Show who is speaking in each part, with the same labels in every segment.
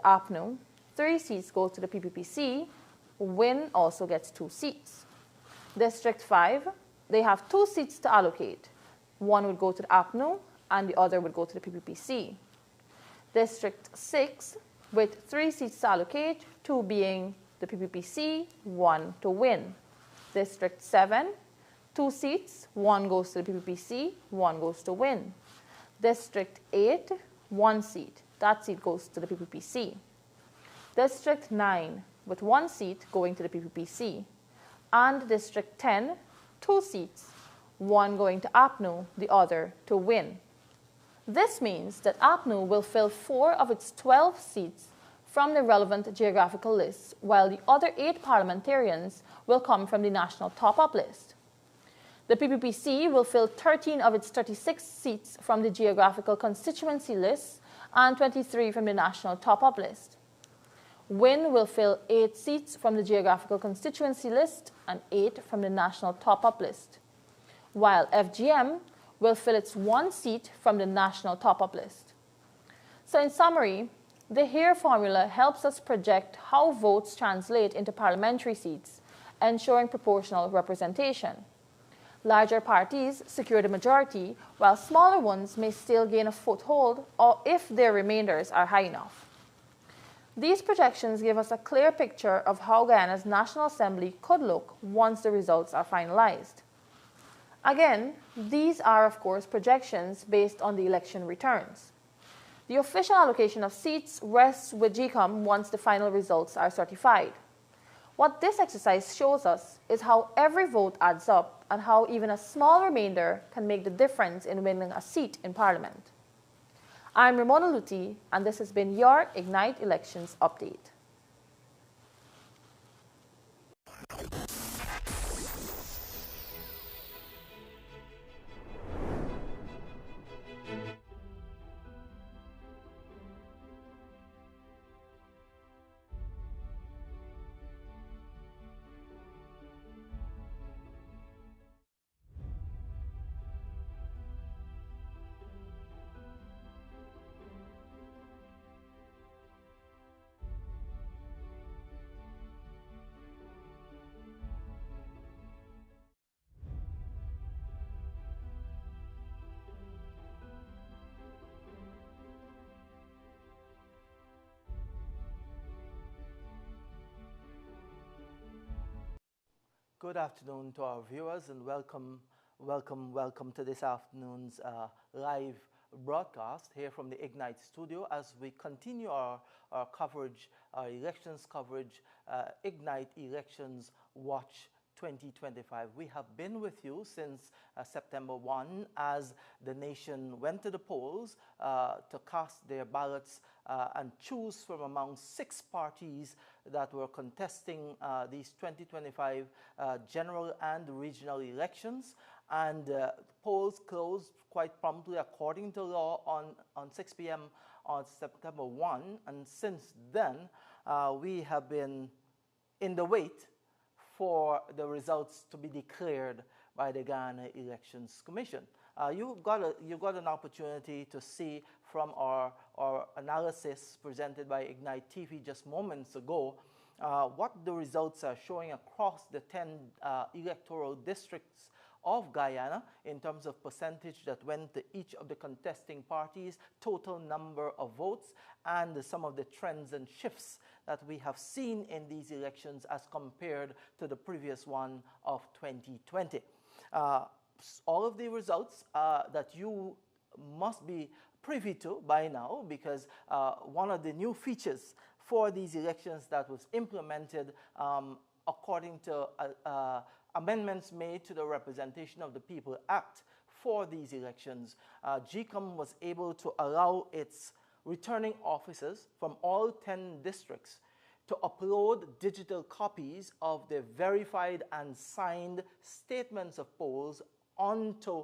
Speaker 1: APNU, 3 seats go to the PPPC, WIN also gets 2 seats. District 5, they have 2 seats to allocate. One would go to the APNU and the other would go to the PPPC. District 6, with 3 seats to allocate, 2 being the PPPC, 1 to WIN. District 7, 2 seats, 1 goes to the PPPC, 1 goes to WIN. District 8, 1 seat, that seat goes to the PPPC. District 9, with 1 seat going to the PPPC. And District 10, 2 seats, 1 going to APNU, the other to WIN. This means that APNU will fill 4 of its 12 seats from the relevant geographical list, while the other 8 parliamentarians will come from the national top-up list. The PPPC will fill 13 of its 36 seats from the geographical constituency list and 23 from the national top-up list. WIN will fill 8 seats from the geographical constituency list and 8 from the national top-up list, while FGM will fill its 1 seat from the national top-up list. So in summary, the HERE formula helps us project how votes translate into parliamentary seats, ensuring proportional representation. Larger parties secure the majority, while smaller ones may still gain a foothold or if their remainders are high enough. These projections give us a clear picture of how Guyana's National Assembly could look once the results are finalized. Again, these are, of course, projections based on the election returns. The official allocation of seats rests with GCOM once the final results are certified. What this exercise shows us is how every vote adds up and how even a small remainder can make the difference in winning a seat in Parliament. I'm Ramona Luti, and this has been your Ignite Elections Update.
Speaker 2: Good afternoon to our viewers and welcome to this afternoon's live broadcast here from the Ignite studio as we continue our coverage, our elections coverage, Ignite Elections Watch 2025. We have been with you since September 1 as the nation went to the polls to cast their ballots and choose from among 6 parties that were contesting these 2025 general and regional elections. And polls closed quite promptly according to law on 6 p.m. on September 1. And since then, we have been in the wait for the results to be declared by the Guyana Elections Commission. You got an opportunity to see from our analysis presented by Ignite TV just moments ago what the results are showing across the 10 electoral districts of Guyana in terms of percentage that went to each of the contesting parties, total number of votes, and some of the trends and shifts that we have seen in these elections as compared to the previous one of 2020. All of the results that you must be privy to by now, because one of the new features for these elections that was implemented according to amendments made to the Representation of the People Act for these elections, GCOM was able to allow its returning officers from all 10 districts to upload digital copies of the verified and signed statements of polls onto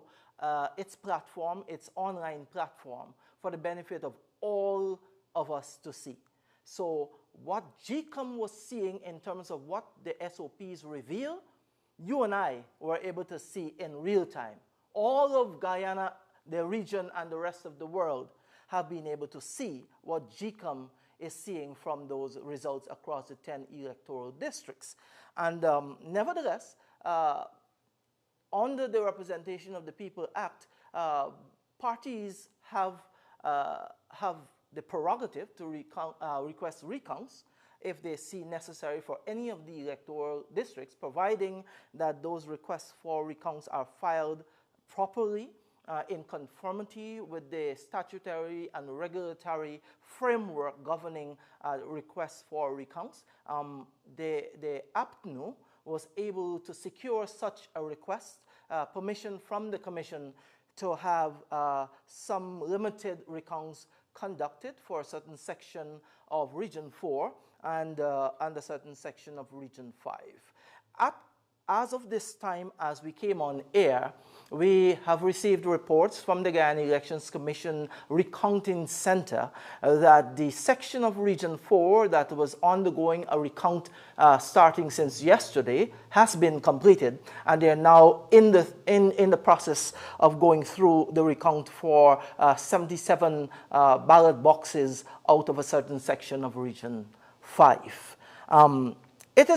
Speaker 2: its platform, its online platform, for the benefit of all of us to see. So what GCOM was seeing in terms of what the SOPs reveal, you and I were able to see in real time. All of Guyana, the region, and the rest of the world have been able to see what GCOM is seeing from those results across the 10 electoral districts. And nevertheless, under the Representation of the People Act, parties have the prerogative to request recounts if they see necessary for any of the electoral districts, providing that those requests for recounts are filed properly in conformity with the statutory and regulatory framework governing requests for recounts. The APNU was able to secure such a request, permission from the Commission to have some limited recounts conducted for a certain section of Region 4 and a certain section of Region 5. As of this time, as we came on air, we have received reports from the Guyana Elections Commission Recounting Center that the section of Region 4 that was undergoing a recount starting since yesterday has been completed, and they are now in the process of going through the recount for 77 ballot boxes out of a certain section of Region 5. It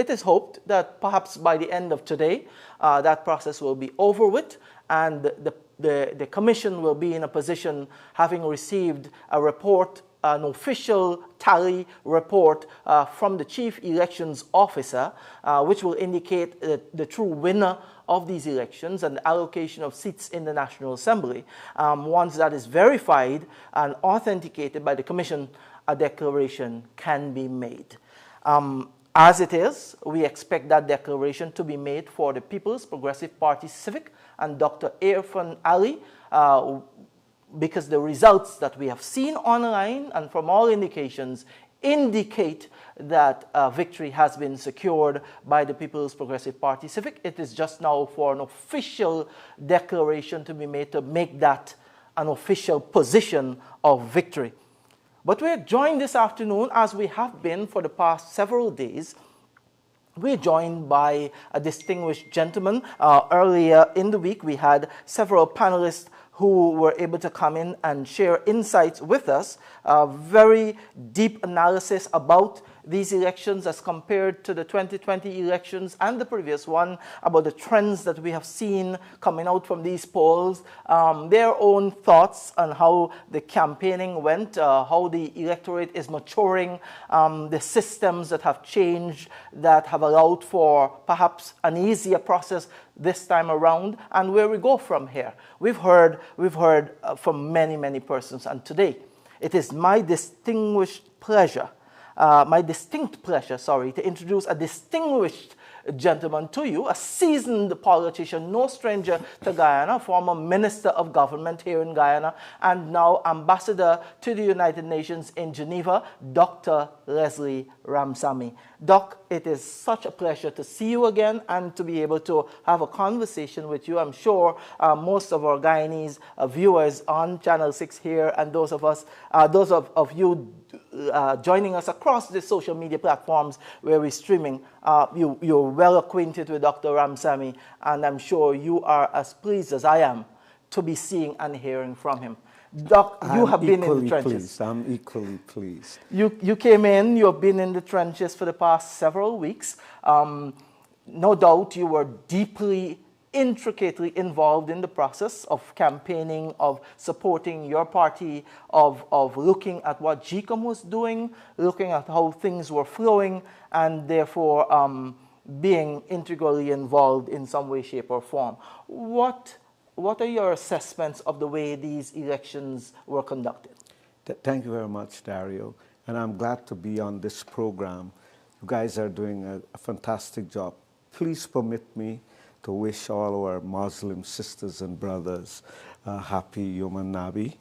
Speaker 2: is hoped that perhaps by the end of today, that process will be over with, and the Commission will be in a position, having received a report, an official tally report from the Chief Elections Officer, which will indicate the true winner of these elections and the allocation of seats in the National Assembly. Once that is verified and authenticated by the Commission, a declaration can be made. As it is, we expect that declaration to be made for the People's Progressive Party Civic and Dr. Irfan Ali, because the results that we have seen online and from all indications indicate that victory has been secured by the People's Progressive Party Civic. It is just now for an official declaration to be made to make that an official position of victory. But we're joined this afternoon, as we have been for the past several days. We're joined by a distinguished gentleman. Earlier in the week, we had several panelists who were able to come in and share insights with us, very deep analysis about these elections as compared to the 2020 elections and the previous one, about the trends that we have seen coming out from these polls, their own thoughts on how the campaigning went, how the electorate is maturing, the systems that have changed that have allowed for perhaps an easier process this time around, and where we go from here. We've heard from many persons, and today it is my distinct pleasure, to introduce a distinguished gentleman to you, a seasoned politician, no stranger to Guyana, former Minister of Government here in Guyana, and now Ambassador to the United Nations in Geneva, Dr. Leslie Ramsamy. Doc, it is such a pleasure to see you again and to be able to have a conversation with you. I'm sure most of our Guyanese viewers on Channel 6 here, and those of you joining us across the social media platforms where we're streaming, you're well acquainted with Dr. Ramsamy, and I'm sure you are as pleased as I am to be seeing and hearing from him. Doc, you have been in the trenches.
Speaker 3: I'm equally pleased.
Speaker 2: You came in, you have been in the trenches for the past several weeks. No doubt you were deeply, intricately involved in the process of campaigning, of supporting your party, of looking at what GCOM was doing, looking at how things were flowing, and therefore being integrally involved in some way, shape, or form. What are your assessments of the way these elections were conducted?
Speaker 3: Thank you very much, Dario. And I'm glad to be on this program. You guys are doing a fantastic job. Please permit me to wish all our Muslim sisters and brothers happy Yom Nabi.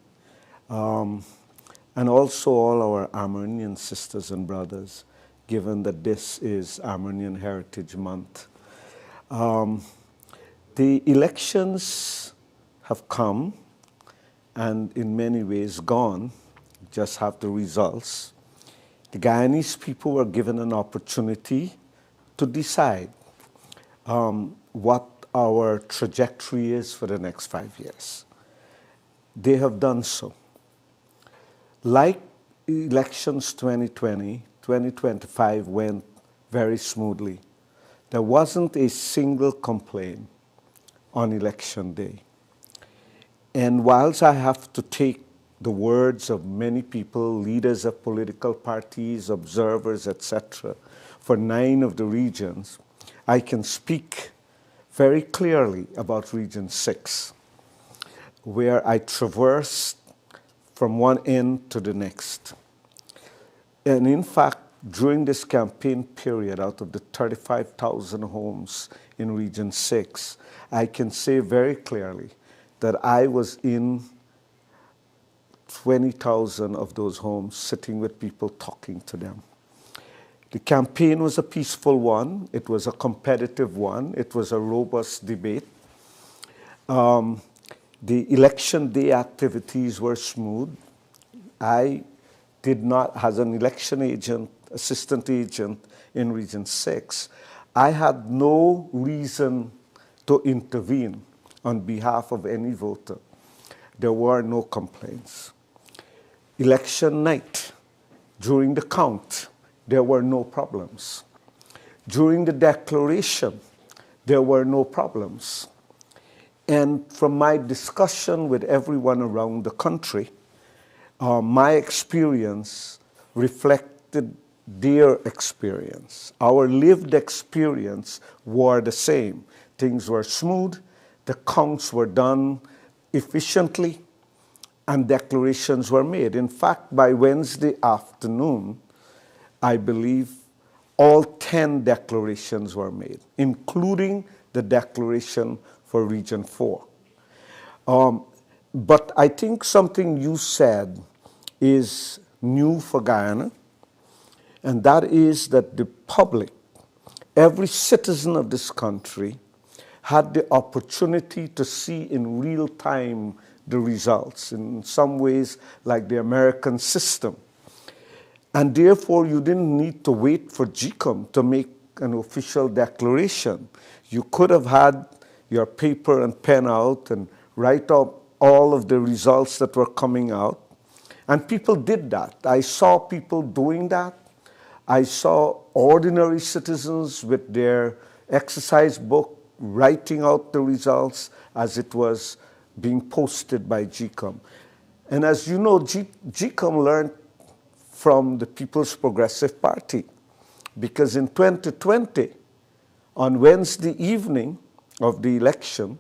Speaker 3: And also all our Armenian sisters and brothers, given that this is Armenian Heritage Month. The elections have come and in many ways gone, just have the results. The Guyanese people were given an opportunity to decide what our trajectory is for the next 5 years. They have done so. Like elections 2020, 2025 went very smoothly. There wasn't a single complaint on election day. And whilst I have to take the words of many people, leaders of political parties, observers, etc., for 9 of the regions, I can speak very clearly about Region 6, where I traversed from one end to the next. And in fact, during this campaign period, out of the 35,000 homes in Region 6, I can say very clearly that I was in 20,000 of those homes, sitting with people, talking to them. The campaign was a peaceful one. It was a competitive one. It was a robust debate. The election day activities were smooth. I did not, as an election agent, assistant agent in Region 6, I had no reason to intervene on behalf of any voter. There were no complaints. Election night, during the count, there were no problems. During the declaration, there were no problems. And from my discussion with everyone around the country, my experience reflected their experience. Our lived experience were the same. Things were smooth, the counts were done efficiently, and declarations were made. In fact, by Wednesday afternoon, I believe all 10 declarations were made, including the declaration for Region 4. But I think something you said is new for Guyana, and that is that the public, every citizen of this country, had the opportunity to see in real time the results, in some ways like the American system. And therefore, you didn't need to wait for GCOM to make an official declaration. You could have had your paper and pen out and write up all of the results that were coming out. And people did that. I saw people doing that. I saw ordinary citizens with their exercise book writing out the results as it was being posted by GCOM. And as you know, GCOM learned from the People's Progressive Party, because in 2020, on Wednesday evening of the election,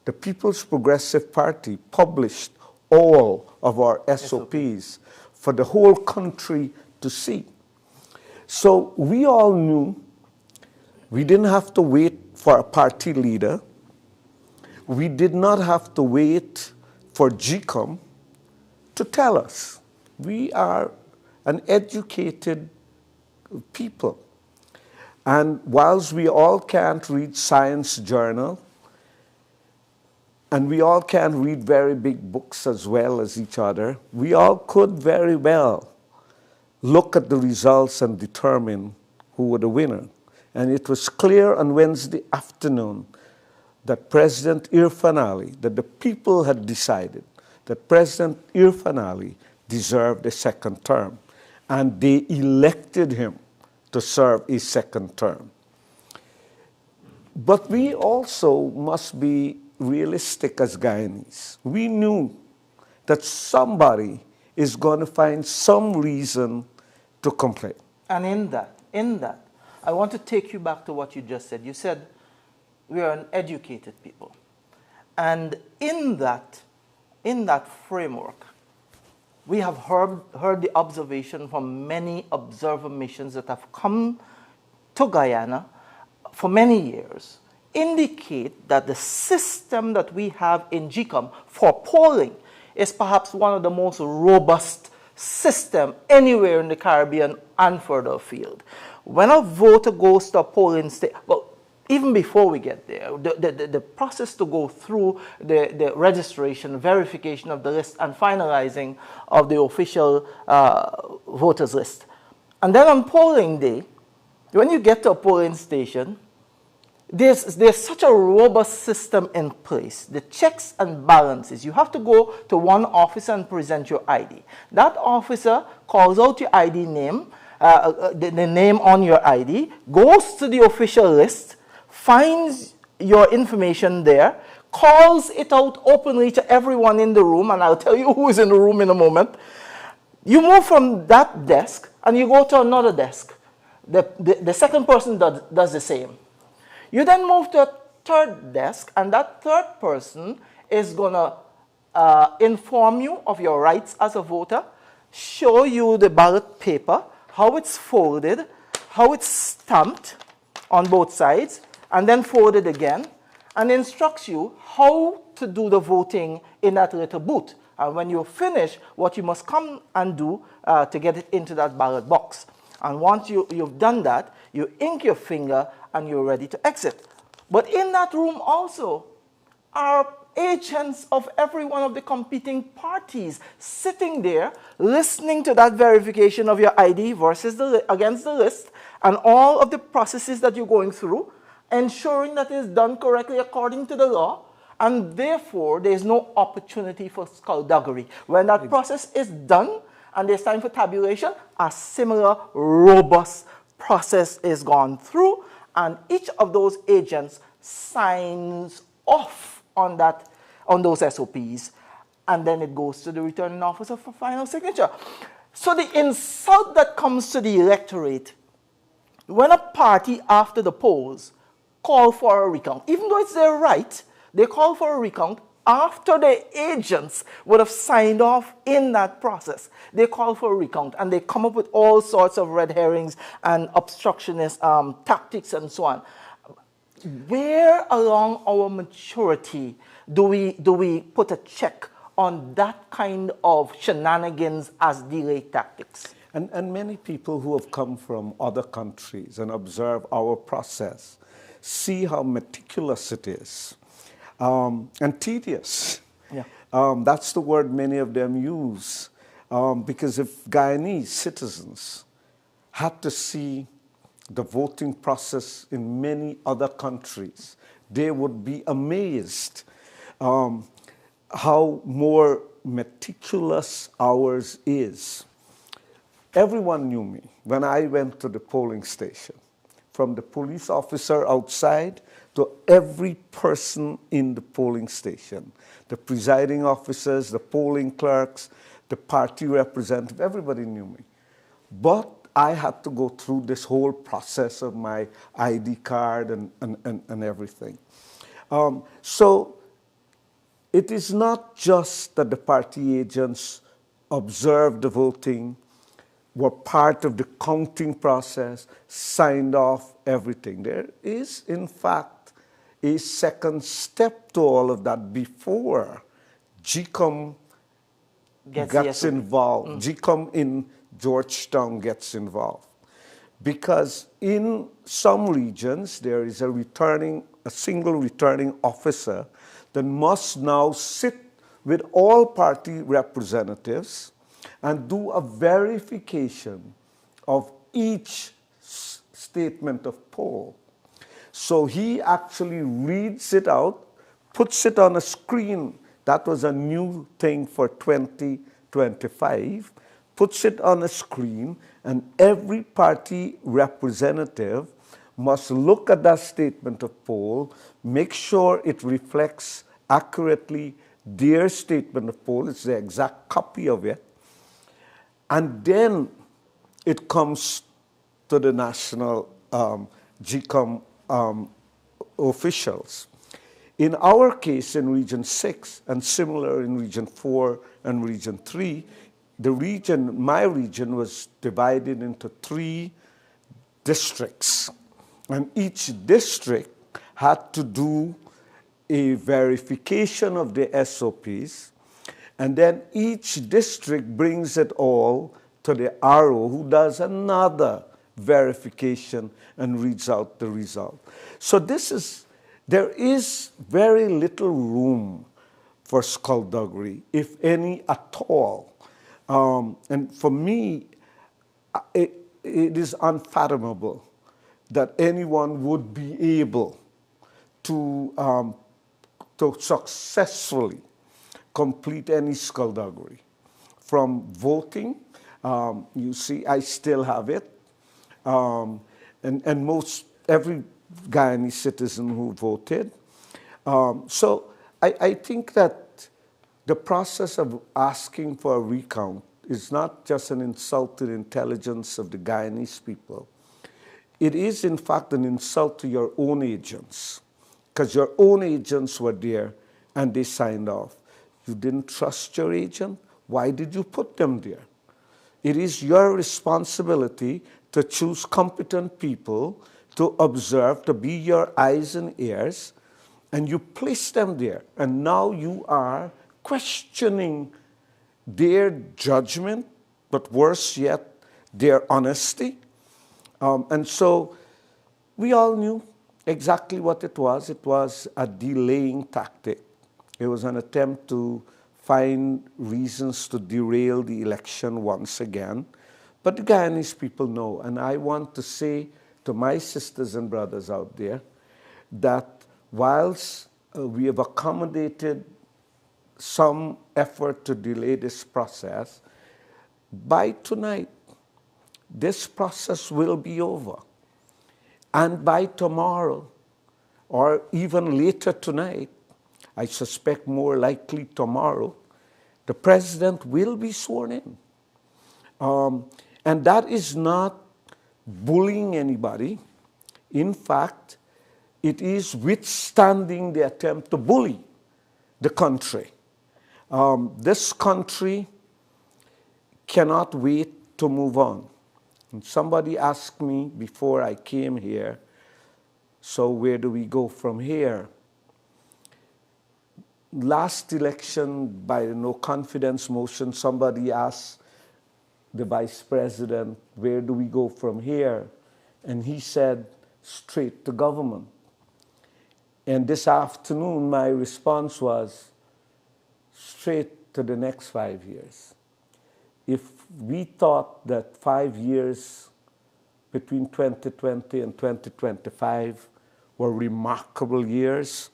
Speaker 3: the People's Progressive Party published all of our SOPs for the whole country to see. So we all knew we didn't have to wait for a party leader. We did not have to wait for GCOM to tell us. We are an educated people. And whilst we all can't read science journal, and we all can't read very big books as well as each other, we all could very well look at the results and determine who were the winner. And it was clear on Wednesday afternoon that President Irfan Ali, that the people had decided that President Irfan Ali deserved a second term. And they elected him to serve a second term. But we also must be realistic as Guyanese. We knew that somebody is going to find some reason to complain.
Speaker 2: And in that, I want to take you back to what you just said. You said we are an educated people. And in that framework, we have heard the observation from many observer missions that have come to Guyana for many years, indicate that the system that we have in GCOM for polling is perhaps one of the most robust systems anywhere in the Caribbean and further afield. When a voter goes to a polling station, well, even before we get there, the process to go through the registration, verification of the list, and finalizing of the official voters list. And then on polling day, when you get to a polling station, there's such a robust system in place. The checks and balances. You have to go to one officer and present your ID. That officer calls out your ID name, the name on your ID, goes to the official list, finds your information there, calls it out openly to everyone in the room, and I'll tell you who is in the room in a moment. You move from that desk and you go to another desk. The second person does the same. You then move to a third desk, and that third person is going to inform you of your rights as a voter, show you the ballot paper, how it's folded, how it's stamped on both sides, and then folded again, and instructs you how to do the voting in that little booth. And when you finish, what you must come and do to get it into that ballot box. And once you've done that, you ink your finger and you're ready to exit. But in that room also are agents of every one of the competing parties sitting there listening to that verification of your ID versus against the list and all of the processes that you're going through, ensuring that it is done correctly according to the law, and therefore there's no opportunity for skullduggery. When that process is done and there's time for tabulation, a similar robust process is gone through, and each of those agents signs off on those SOPs, and then it goes to the returning officer for final signature. So the insult that comes to the electorate when a party after the polls call for a recount, even though it's their right, they call for a recount after the agents would have signed off in that process. They call for a recount, and they come up with all sorts of red herrings and obstructionist tactics and so on. Where along our maturity do we put a check on that kind of shenanigans as delay tactics?
Speaker 3: And many people who have come from other countries and observe our process see how meticulous it is. And tedious.
Speaker 2: Yeah.
Speaker 3: That's the word many of them use. Because if Guyanese citizens had to see the voting process in many other countries, they would be amazed how more meticulous ours is. Everyone knew me when I went to the polling station, from the police officer outside to every person in the polling station, the presiding officers, the polling clerks, the party representative, everybody knew me. But I had to go through this whole process of my ID card and everything. So it is not just that the party agents observed the voting, were part of the counting process, signed off everything. There is, in fact, a second step to all of that before GCOM gets involved. GCOM in Georgetown gets involved. Because in some regions, there is a single returning officer that must now sit with all party representatives and do a verification of each statement of poll. So he actually reads it out, puts it on a screen. That was a new thing for 2025. Puts it on a screen, and every party representative must look at that statement of poll, make sure it reflects accurately their statement of poll. It's the exact copy of it. And then it comes to the national GCOM officials. In our case, in Region 6, and similar in Region 4 and Region 3, my region was divided into 3 districts. And each district had to do a verification of the SOPs, and then each district brings it all to the RO, who does another verification and reads out the result. So there is very little room for skullduggery, if any at all. And for me, it is unfathomable that anyone would be able to, to successfully complete any skullduggery. From voting, you see, I still have it. And every Guyanese citizen who voted. So I think that the process of asking for a recount is not just an insult to the intelligence of the Guyanese people. It is, in fact, an insult to your own agents, because your own agents were there and they signed off. You didn't trust your agent? Why did you put them there? It is your responsibility to choose competent people to observe, to be your eyes and ears, and you place them there. And now you are questioning their judgment, but worse yet, their honesty. And so we all knew exactly what it was. It was a delaying tactic. It was an attempt to find reasons to derail the election once again. But the Guyanese people know, and I want to say to my sisters and brothers out there that whilst we have accommodated some effort to delay this process, by tonight, this process will be over. And by tomorrow, or even later tonight, I suspect more likely tomorrow, the president will be sworn in. And that is not bullying anybody. In fact, it is withstanding the attempt to bully the country. This country cannot wait to move on. And somebody asked me before I came here, so where do we go from here? Last election, by the no confidence motion, somebody asked the vice president, where do we go from here? And he said, straight to government. And this afternoon, my response was, straight to the next 5 years. If we thought that 5 years between 2020 and 2025 were remarkable years,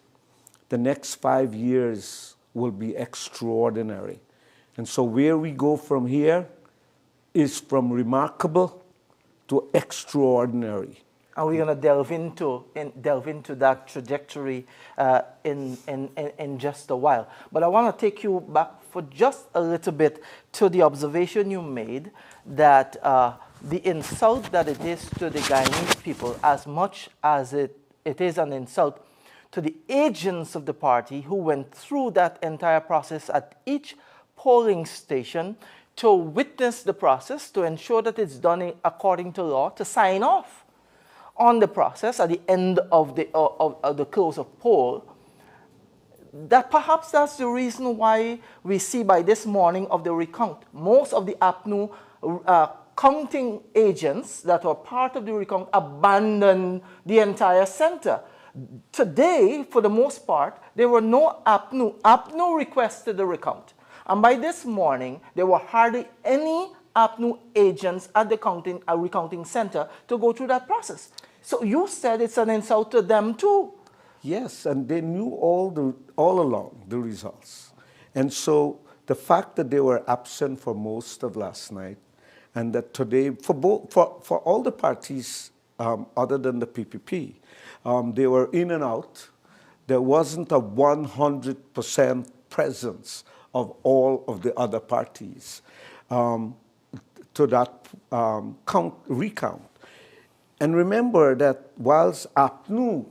Speaker 3: the next 5 years will be extraordinary. And so where we go from here is from remarkable to extraordinary.
Speaker 2: And we're going to delve into that trajectory in just a while. But I want to take you back for just a little bit to the observation you made that the insult that it is to the Guyanese people, as much as it is an insult to the agents of the party who went through that entire process at each polling station to witness the process, to ensure that it's done according to law, to sign off on the process at the end of the close of poll, that perhaps that's the reason why we see by this morning of the recount, most of the APNU counting agents that were part of the recount abandoned the entire center. Today, for the most part, there were no APNU. APNU requested the recount. And by this morning, there were hardly any APNU agents at the recounting center to go through that process. So you said it's an insult to them too.
Speaker 3: Yes, and they knew all along the results. And so the fact that they were absent for most of last night, and that today, for all the parties other than the PPP, they were in and out. There wasn't a 100% presence of all of the other parties to that recount. And remember that whilst APNU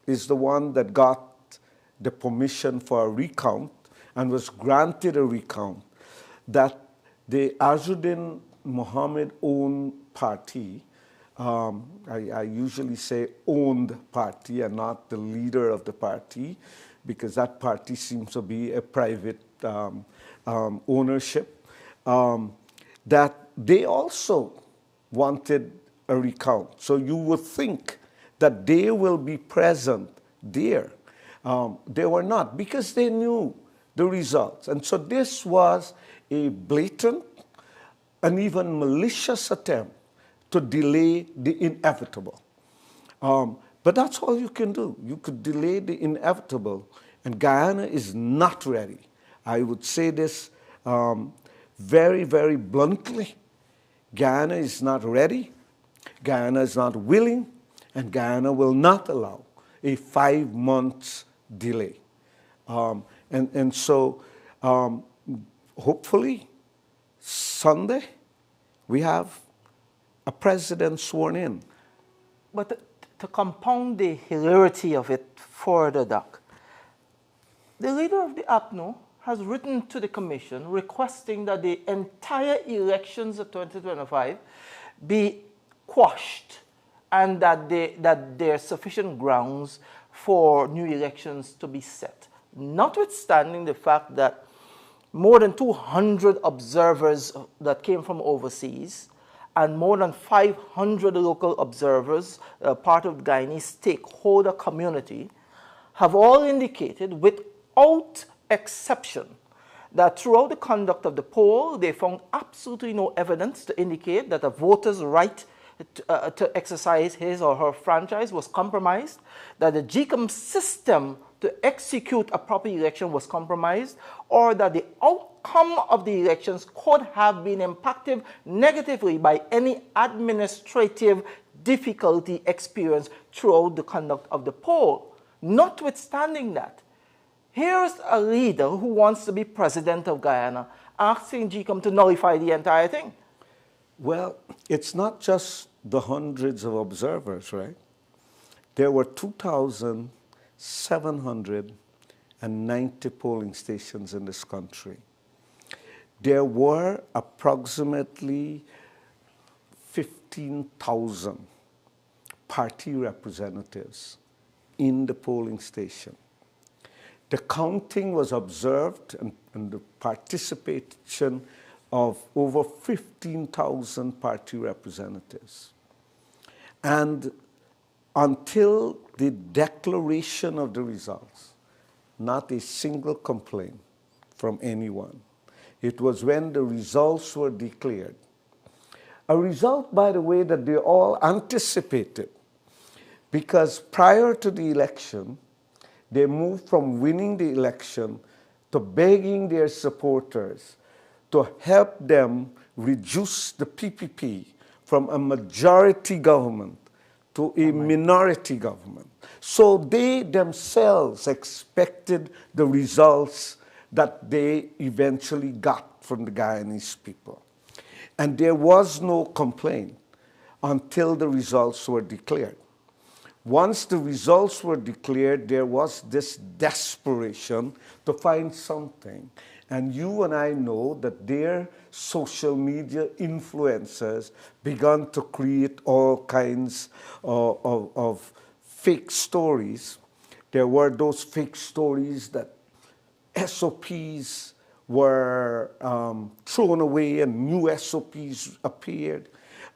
Speaker 3: is the one that got the permission for a recount and was granted a recount, that the Azuddin Mohammed-owned party, I usually say owned party and not the leader of the party, because that party seems to be a private ownership, that they also wanted a recount. So you would think that they will be present there. They were not, because they knew the results. And so this was a blatant and even malicious attempt to delay the inevitable. But that's all you can do. You could delay the inevitable, and Guyana is not ready. I would say this very, very bluntly. Guyana is not ready, Guyana is not willing, and Guyana will not allow a 5 months delay. So hopefully Sunday we have a president sworn in.
Speaker 2: But to compound the hilarity of it further, Doc, the leader of the APNO has written to the commission requesting that the entire elections of 2025 be quashed and that there are sufficient grounds for new elections to be set. Notwithstanding the fact that more than 200 observers that came from overseas and more than 500 local observers, part of the Guyanese stakeholder community, have all indicated without exception that throughout the conduct of the poll, they found absolutely no evidence to indicate that a voter's right to exercise his or her franchise was compromised, that the GCOM system to execute a proper election was compromised, or that the outcome of the elections could have been impacted negatively by any administrative difficulty experienced throughout the conduct of the poll. Notwithstanding that, here's a leader who wants to be president of Guyana asking GCOM to nullify the entire thing.
Speaker 3: Well, it's not just the hundreds of observers, right? There were 2,790 polling stations in this country. There were approximately 15,000 party representatives in the polling station. The counting was observed and the participation of over 15,000 party representatives. And until the declaration of the results, not a single complaint from anyone. It was when the results were declared. A result, by the way, that they all anticipated, because prior to the election, they moved from winning the election to begging their supporters to help them reduce the PPP from a majority government to a minority government. So they themselves expected the results that they eventually got from the Guyanese people. And there was no complaint until the results were declared. Once the results were declared, there was this desperation to find something. And you and I know that their social media influencers began to create all kinds of fake stories. There were those fake stories that SOPs were thrown away and new SOPs appeared.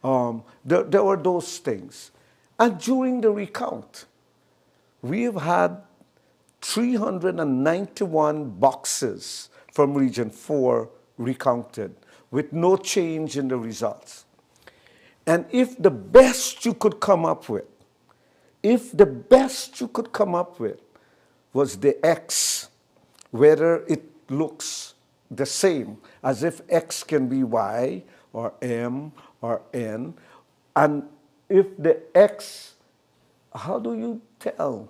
Speaker 3: There were those things. And during the recount, we have had 391 boxes from Region 4 recounted with no change in the results. And if the best you could come up with, was the X, whether it looks the same, as if X can be Y or M or N, and if the X, how do you tell?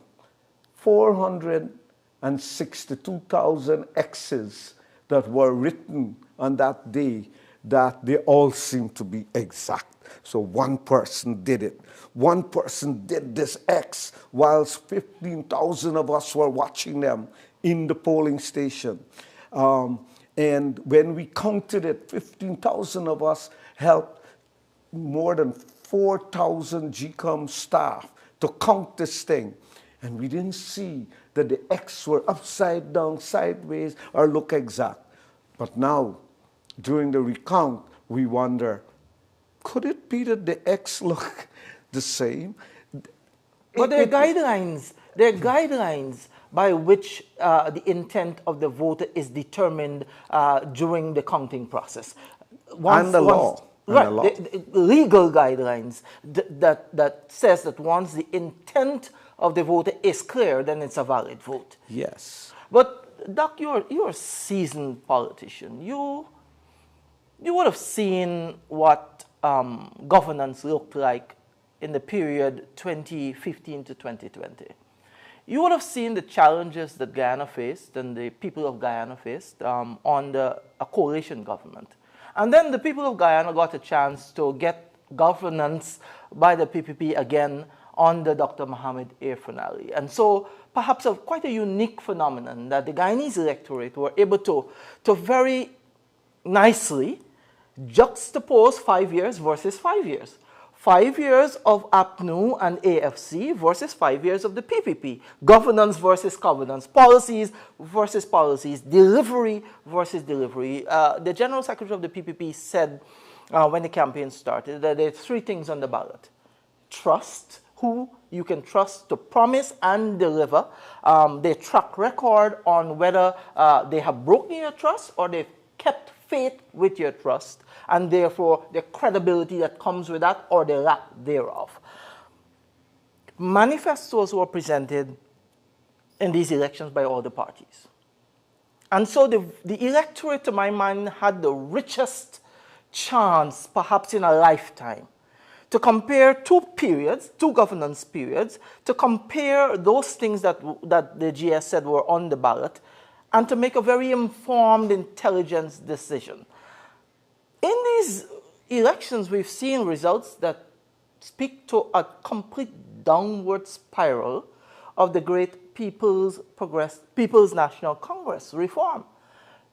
Speaker 3: 462,000 X's that were written on that day, that they all seem to be exact. So one person did it. One person did this X whilst 15,000 of us were watching them in the polling station. And when we counted it, 15,000 of us helped more than 4,000 GCOM staff to count this thing. And we didn't see that the X were upside down, sideways, or look exact. But now, during the recount, we wonder, could it be that the X look the same?
Speaker 2: But there are guidelines by which the intent of the voter is determined during the counting process.
Speaker 3: And the law. And a
Speaker 2: right,
Speaker 3: lot.
Speaker 2: the legal guidelines that says that once the intent of the voter is clear, then it's a valid vote.
Speaker 3: Yes.
Speaker 2: But Doc, you're a seasoned politician. You would have seen what governance looked like in the period 2015 to 2020. You would have seen the challenges that Guyana faced and the people of Guyana faced under a coalition government. And then the people of Guyana got a chance to get governance by the PPP again under Dr. Mohamed Irfan Ali. And so perhaps quite a unique phenomenon that the Guyanese electorate were able to very nicely juxtapose 5 years versus 5 years. 5 years of APNU and AFC versus 5 years of the PPP. Governance versus governance. Policies versus policies. Delivery versus delivery. The General Secretary of the PPP said when the campaign started that there are 3 things on the ballot. Trust, who you can trust to promise and deliver. Their track record on whether they have broken your trust or they've kept faith with your trust, and therefore the credibility that comes with that or the lack thereof. Manifestos were presented in these elections by all the parties. And so the electorate, to my mind, had the richest chance, perhaps in a lifetime, to compare 2 periods, 2 governance periods, to compare those things that the GS said were on the ballot, and to make a very informed, intelligent decision. In these elections, we've seen results that speak to a complete downward spiral of the great People's National Congress reform.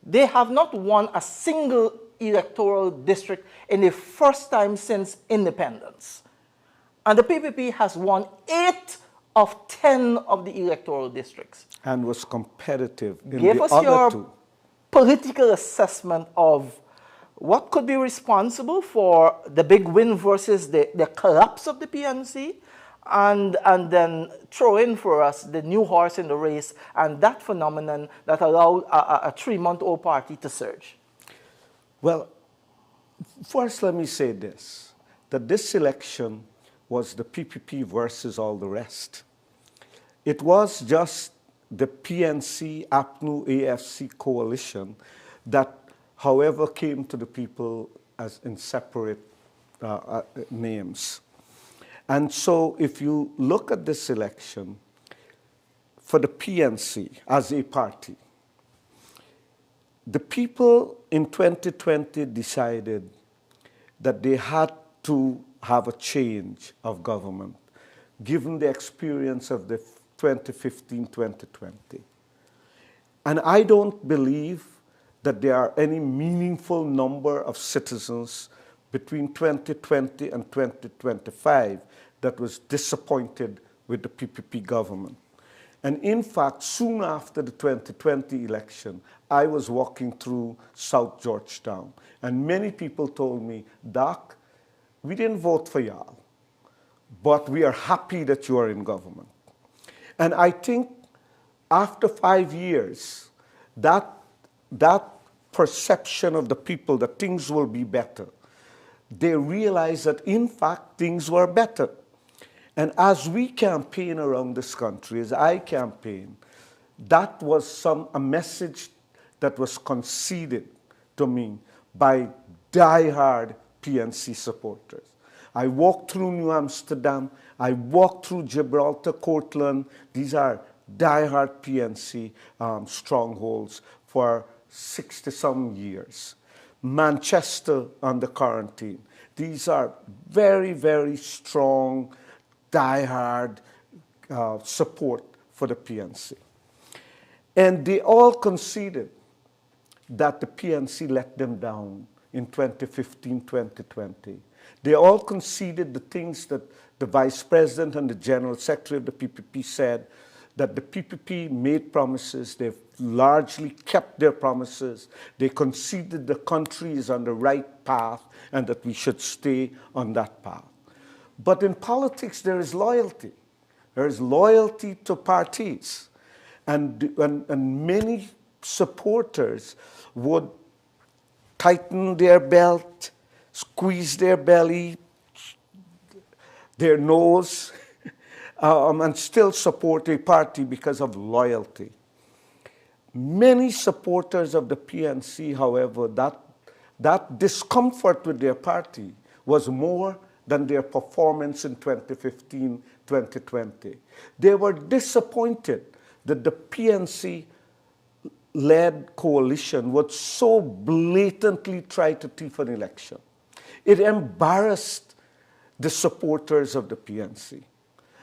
Speaker 2: They have not won a single electoral district in the first time since independence. And the PPP has won 8 of 10 of the electoral districts.
Speaker 3: And was competitive in
Speaker 2: Give
Speaker 3: the
Speaker 2: us
Speaker 3: other
Speaker 2: your
Speaker 3: 2.
Speaker 2: political assessment of what could be responsible for the big win versus the collapse of the PNC, and then throw in for us the new horse in the race and that phenomenon that allowed a 3-month-old party to surge.
Speaker 3: Well, first let me say this, that this election was the PPP versus all the rest. It was just the PNC, APNU, AFC coalition that, however, came to the people as in separate names. And so if you look at this election, for the PNC as a party, the people in 2020 decided that they had to have a change of government, given the experience of the 2015-2020. And I don't believe that there are any meaningful number of citizens between 2020 and 2025 that was disappointed with the PPP government. And in fact, soon after the 2020 election, I was walking through South Georgetown, and many people told me, Doc, we didn't vote for y'all, but we are happy that you are in government. And I think after 5 years, that perception of the people that things will be better, they realized that in fact things were better. And as we campaign around this country, as I campaign, that was a message that was conceded to me by diehard PNC supporters. I walked through New Amsterdam, I walked through Gibraltar, Cortland. These are diehard PNC strongholds for 60-some years. Manchester under quarantine. These are very, very strong, diehard support for the PNC. And they all conceded that the PNC let them down in 2015, 2020. They all conceded the things that the Vice President and the General Secretary of the PPP said, that the PPP made promises, they've largely kept their promises, they conceded the country is on the right path and that we should stay on that path. But in politics, there is loyalty. There is loyalty to parties. And many supporters would tighten their belt, squeeze their belly, their nose, and still support a party because of loyalty. Many supporters of the PNC, however, that discomfort with their party was more than their performance in 2015, 2020. They were disappointed that the PNC-led coalition would so blatantly try to thief an election. It embarrassed the supporters of the PNC,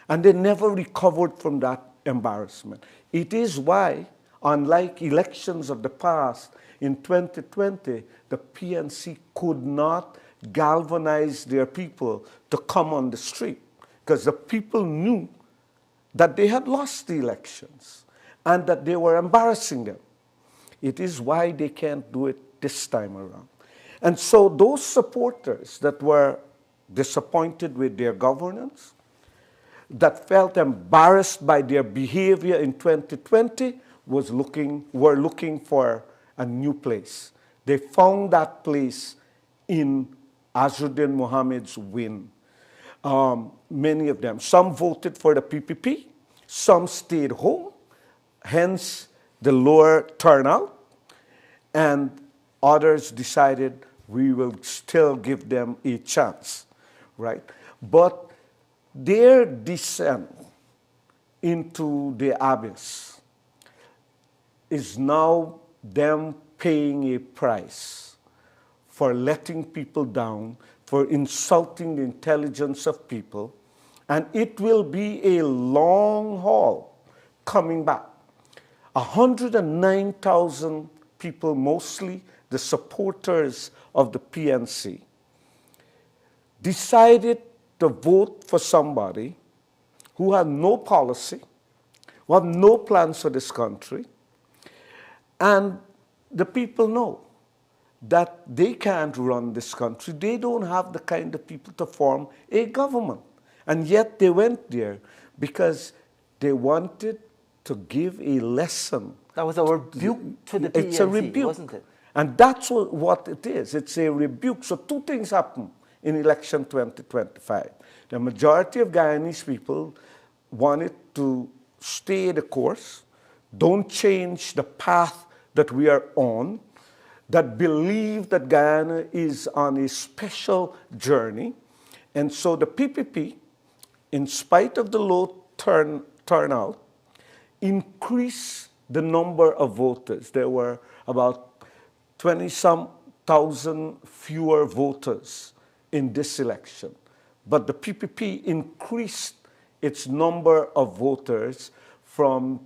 Speaker 3: and they never recovered from that embarrassment. It is why, unlike elections of the past, in 2020, the PNC could not galvanize their people to come on the street because the people knew that they had lost the elections and that they were embarrassing them. It is why they can't do it this time around. And so those supporters that were disappointed with their governance, that felt embarrassed by their behavior in 2020, were looking for a new place. They found that place in Azzuddin Mohammed's win. Many of them. Some voted for the PPP, some stayed home, hence the lower turnout, and others decided we will still give them a chance, right? But their descent into the abyss is now them paying a price for letting people down, for insulting the intelligence of people, and it will be a long haul coming back. 109,000 people, mostly the supporters of the PNC, decided to vote for somebody who had no policy, who had no plans for this country, and the people know that they can't run this country. They don't have the kind of people to form a government. And yet they went there because they wanted to give a lesson.
Speaker 2: That was a rebuke to the PNC,
Speaker 3: it's a rebuke,
Speaker 2: wasn't it?
Speaker 3: And that's what it is. It's a rebuke. So two things happen in election 2025. The majority of Guyanese people wanted to stay the course, don't change the path that we are on, that believe that Guyana is on a special journey. And so the PPP, in spite of the low turnout, increased the number of voters. There were about 20-some thousand fewer voters in this election. But the PPP increased its number of voters from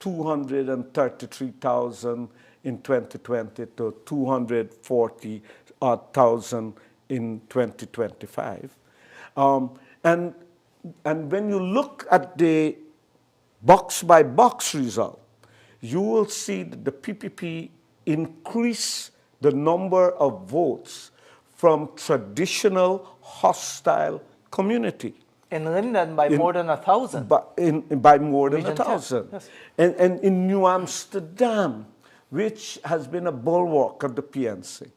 Speaker 3: 233,000 in 2020 to 240,000 in 2025. And when you look at the box-by-box result, you will see that the PPP increased the number of votes from traditional hostile community.
Speaker 2: In London, by more than 1,000.
Speaker 3: By more than
Speaker 2: Region
Speaker 3: 1,000.
Speaker 2: Yes.
Speaker 3: And in New Amsterdam, which has been a bulwark of the PNC,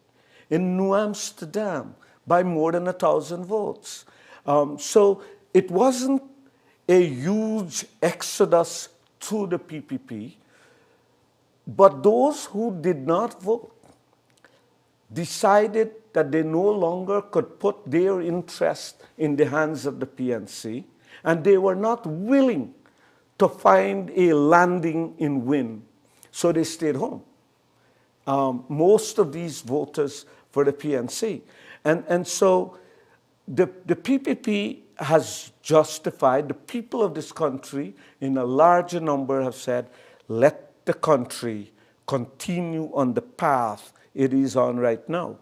Speaker 3: in New Amsterdam, by more than 1,000 votes. So it wasn't a huge exodus to the PPP, but those who did not vote decided that they no longer could put their interest in the hands of the PNC, and they were not willing to find a landing in Win, so they stayed home. Most of these voters for the PNC. And so the PPP has justified, the people of this country in a larger number have said, let the country continue on the path it is on right now.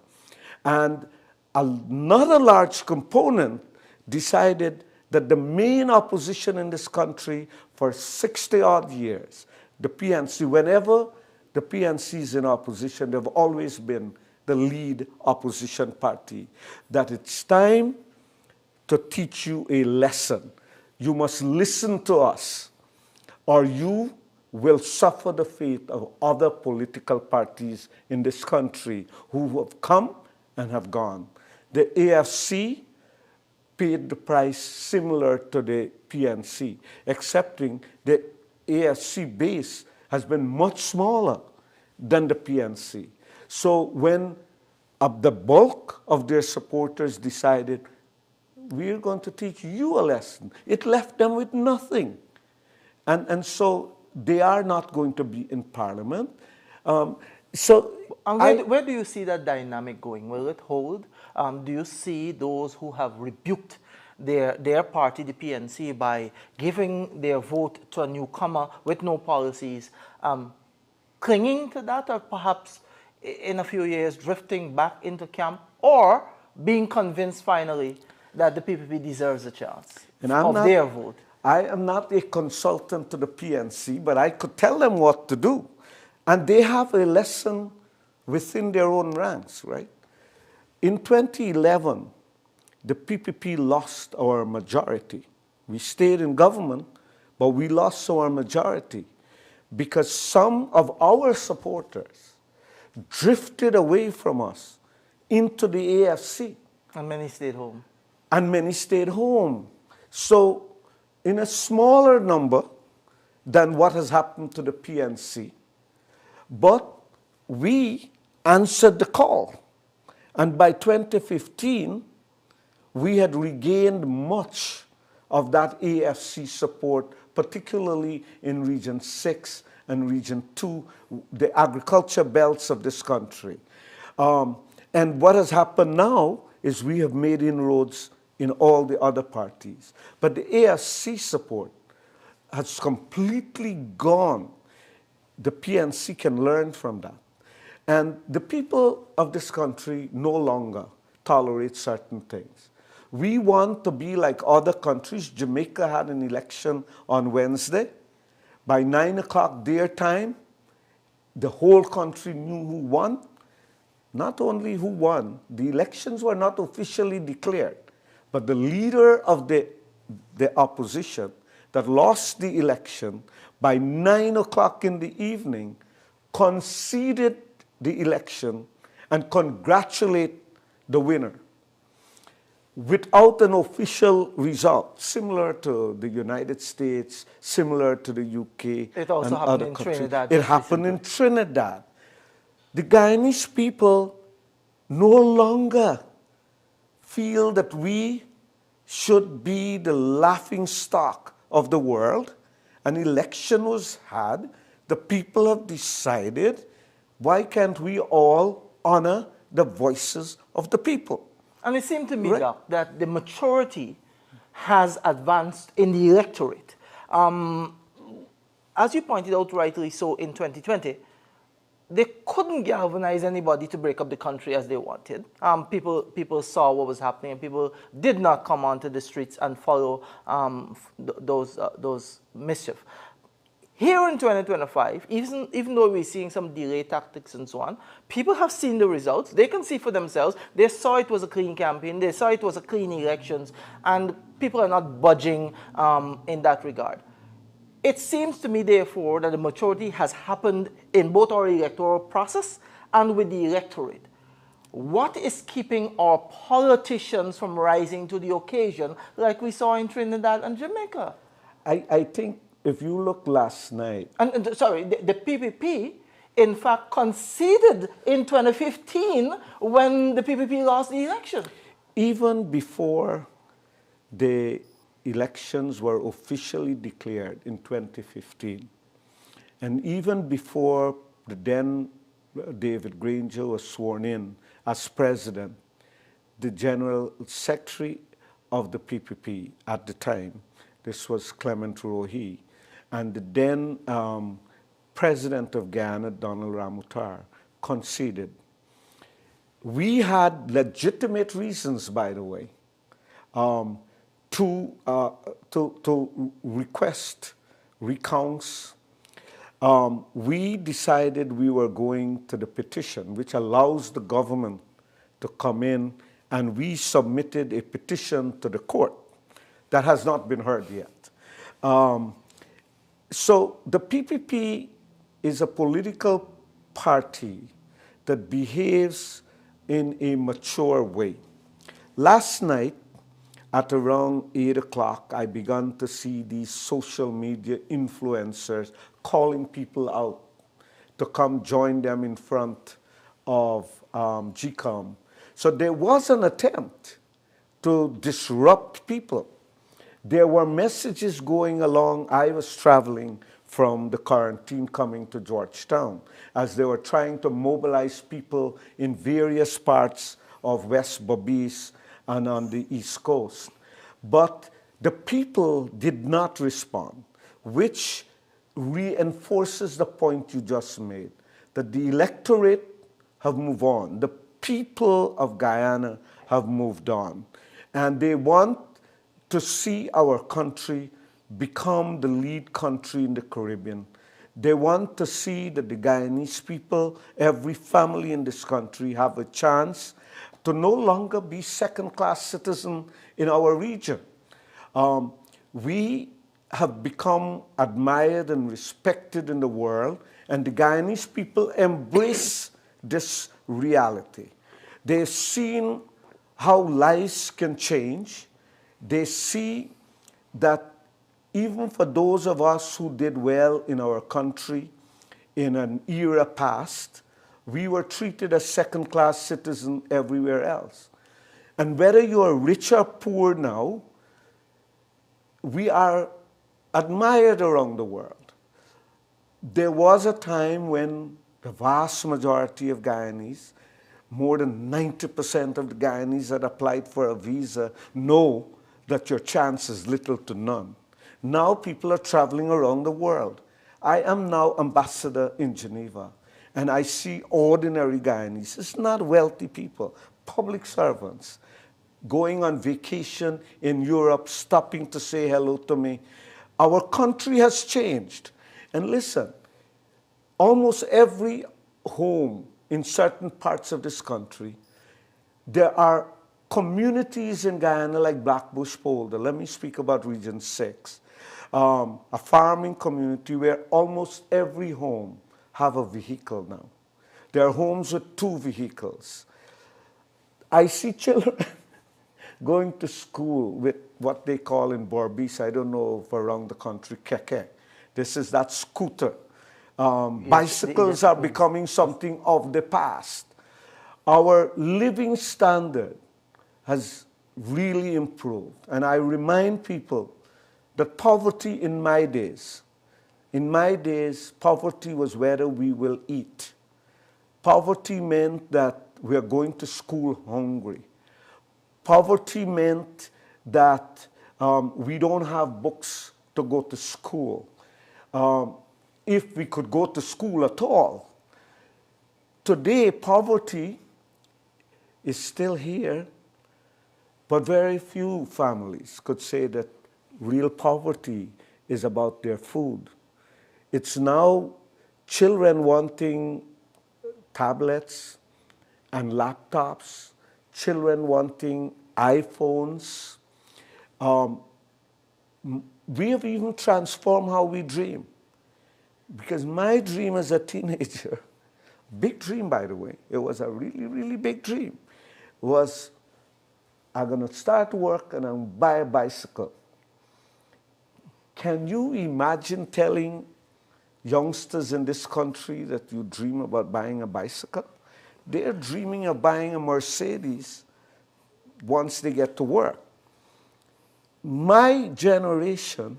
Speaker 3: And another large component decided that the main opposition in this country for 60-odd years, the PNC, whenever the PNC is in opposition, they've always been the lead opposition party, that it's time to teach you a lesson. You must listen to us, or you will suffer the fate of other political parties in this country who have come and have gone. The AFC paid the price similar to the PNC, excepting the AFC base has been much smaller than the PNC. So when the bulk of their supporters decided, we're going to teach you a lesson, it left them with nothing. And so they are not going to be in Parliament.
Speaker 2: Where do you see that dynamic going? Will it hold? Do you see those who have rebuked their party, the PNC, by giving their vote to a newcomer with no policies, clinging to that, or perhaps in a few years drifting back into camp, or being convinced finally that the PPP deserves a chance of their vote?
Speaker 3: I am not a consultant to the PNC, but I could tell them what to do. And they have a lesson within their own ranks, right? In 2011, the PPP lost our majority. We stayed in government, but we lost our majority because some of our supporters drifted away from us into the AFC.
Speaker 2: And many stayed home.
Speaker 3: And many stayed home. So in a smaller number than what has happened to the PNC, but we answered the call. And by 2015, we had regained much of that AFC support, particularly in Region 6 and Region 2, the agriculture belts of this country. And what has happened now is we have made inroads in all the other parties. But the AFC support has completely gone. The PNC can learn from that. And the people of this country no longer tolerate certain things. We want to be like other countries. Jamaica had an election on Wednesday. By 9 o'clock their time, the whole country knew who won. Not only who won, the elections were not officially declared, but the leader of the opposition that lost the election by 9 o'clock in the evening conceded the election and congratulate the winner without an official result, similar to the United States, similar to the UK.
Speaker 2: It also happened in Trinidad.
Speaker 3: It happened in Trinidad. The Guyanese people no longer feel that we should be the laughing stock of the world. An election was had. The people have decided, why can't we all honor the voices of the people?
Speaker 2: And it seemed to me, Doc, that the maturity has advanced in the electorate. As you pointed out rightly so in 2020, they couldn't galvanize anybody to break up the country as they wanted. People saw what was happening, and people did not come onto the streets and follow those mischief. Here in 2025, even though we're seeing some delay tactics and so on, people have seen the results. They can see for themselves. They saw it was a clean campaign. They saw it was a clean elections, and people are not budging in that regard. It seems to me, therefore, that the maturity has happened in both our electoral process and with the electorate. What is keeping our politicians from rising to the occasion like we saw in Trinidad and Jamaica?
Speaker 3: I think if you look last night...
Speaker 2: Sorry, the PPP, in fact, conceded in 2015 when the PPP lost the election.
Speaker 3: Even before the elections were officially declared in 2015, and even before the then David Granger was sworn in as president, the general secretary of the PPP at the time, this was Clement Rohi, and the then president of Guyana, Donald Ramutar, conceded. We had legitimate reasons, by the way, to request recounts. We decided we were going to the petition, which allows the government to come in, and we submitted a petition to the court that has not been heard yet. So the PPP is a political party that behaves in a mature way. Last night, at around 8 o'clock, I began to see these social media influencers calling people out to come join them in front of GCOM. So there was an attempt to disrupt people. There were messages going along. I was traveling from the quarantine coming to Georgetown as they were trying to mobilize people in various parts of West Berbice and on the East Coast. But the people did not respond, which reinforces the point you just made, that the electorate have moved on. The people of Guyana have moved on. And they want to see our country become the lead country in the Caribbean. They want to see that the Guyanese people, every family in this country, have a chance to no longer be second-class citizens in our region. We have become admired and respected in the world, and the Guyanese people embrace this reality. They've seen how lives can change. They see that even for those of us who did well in our country in an era past, we were treated as second-class citizens everywhere else. And whether you are rich or poor now, we are admired around the world. There was a time when the vast majority of Guyanese, more than 90% of the Guyanese that applied for a visa, know that your chance is little to none. Now people are traveling around the world. I am now ambassador in Geneva, and I see ordinary Guyanese. It's not wealthy people, public servants, going on vacation in Europe, stopping to say hello to me. Our country has changed. And listen, almost every home in certain parts of this country, there are communities in Guyana like Blackbush Polder. Let me speak about Region 6. A farming community where almost every home have a vehicle now. There are homes with 2 vehicles. I see children going to school with what they call in Berbice, I don't know if around the country, keke. This is that scooter. Bicycles are becoming something of the past. Our living standard has really improved. And I remind people that poverty in my days, poverty was whether we will eat. Poverty meant that we are going to school hungry. Poverty meant that we don't have books to go to school. If we could go to school at all. Today, poverty is still here, but very few families could say that real poverty is about their food. It's now children wanting tablets and laptops, children wanting iPhones. We have even transformed how we dream. Because my dream as a teenager, big dream by the way, it was a really, really big dream, was I'm going to start work and I'm buy a bicycle. Can you imagine telling youngsters in this country that you dream about buying a bicycle? They're dreaming of buying a Mercedes once they get to work. My generation,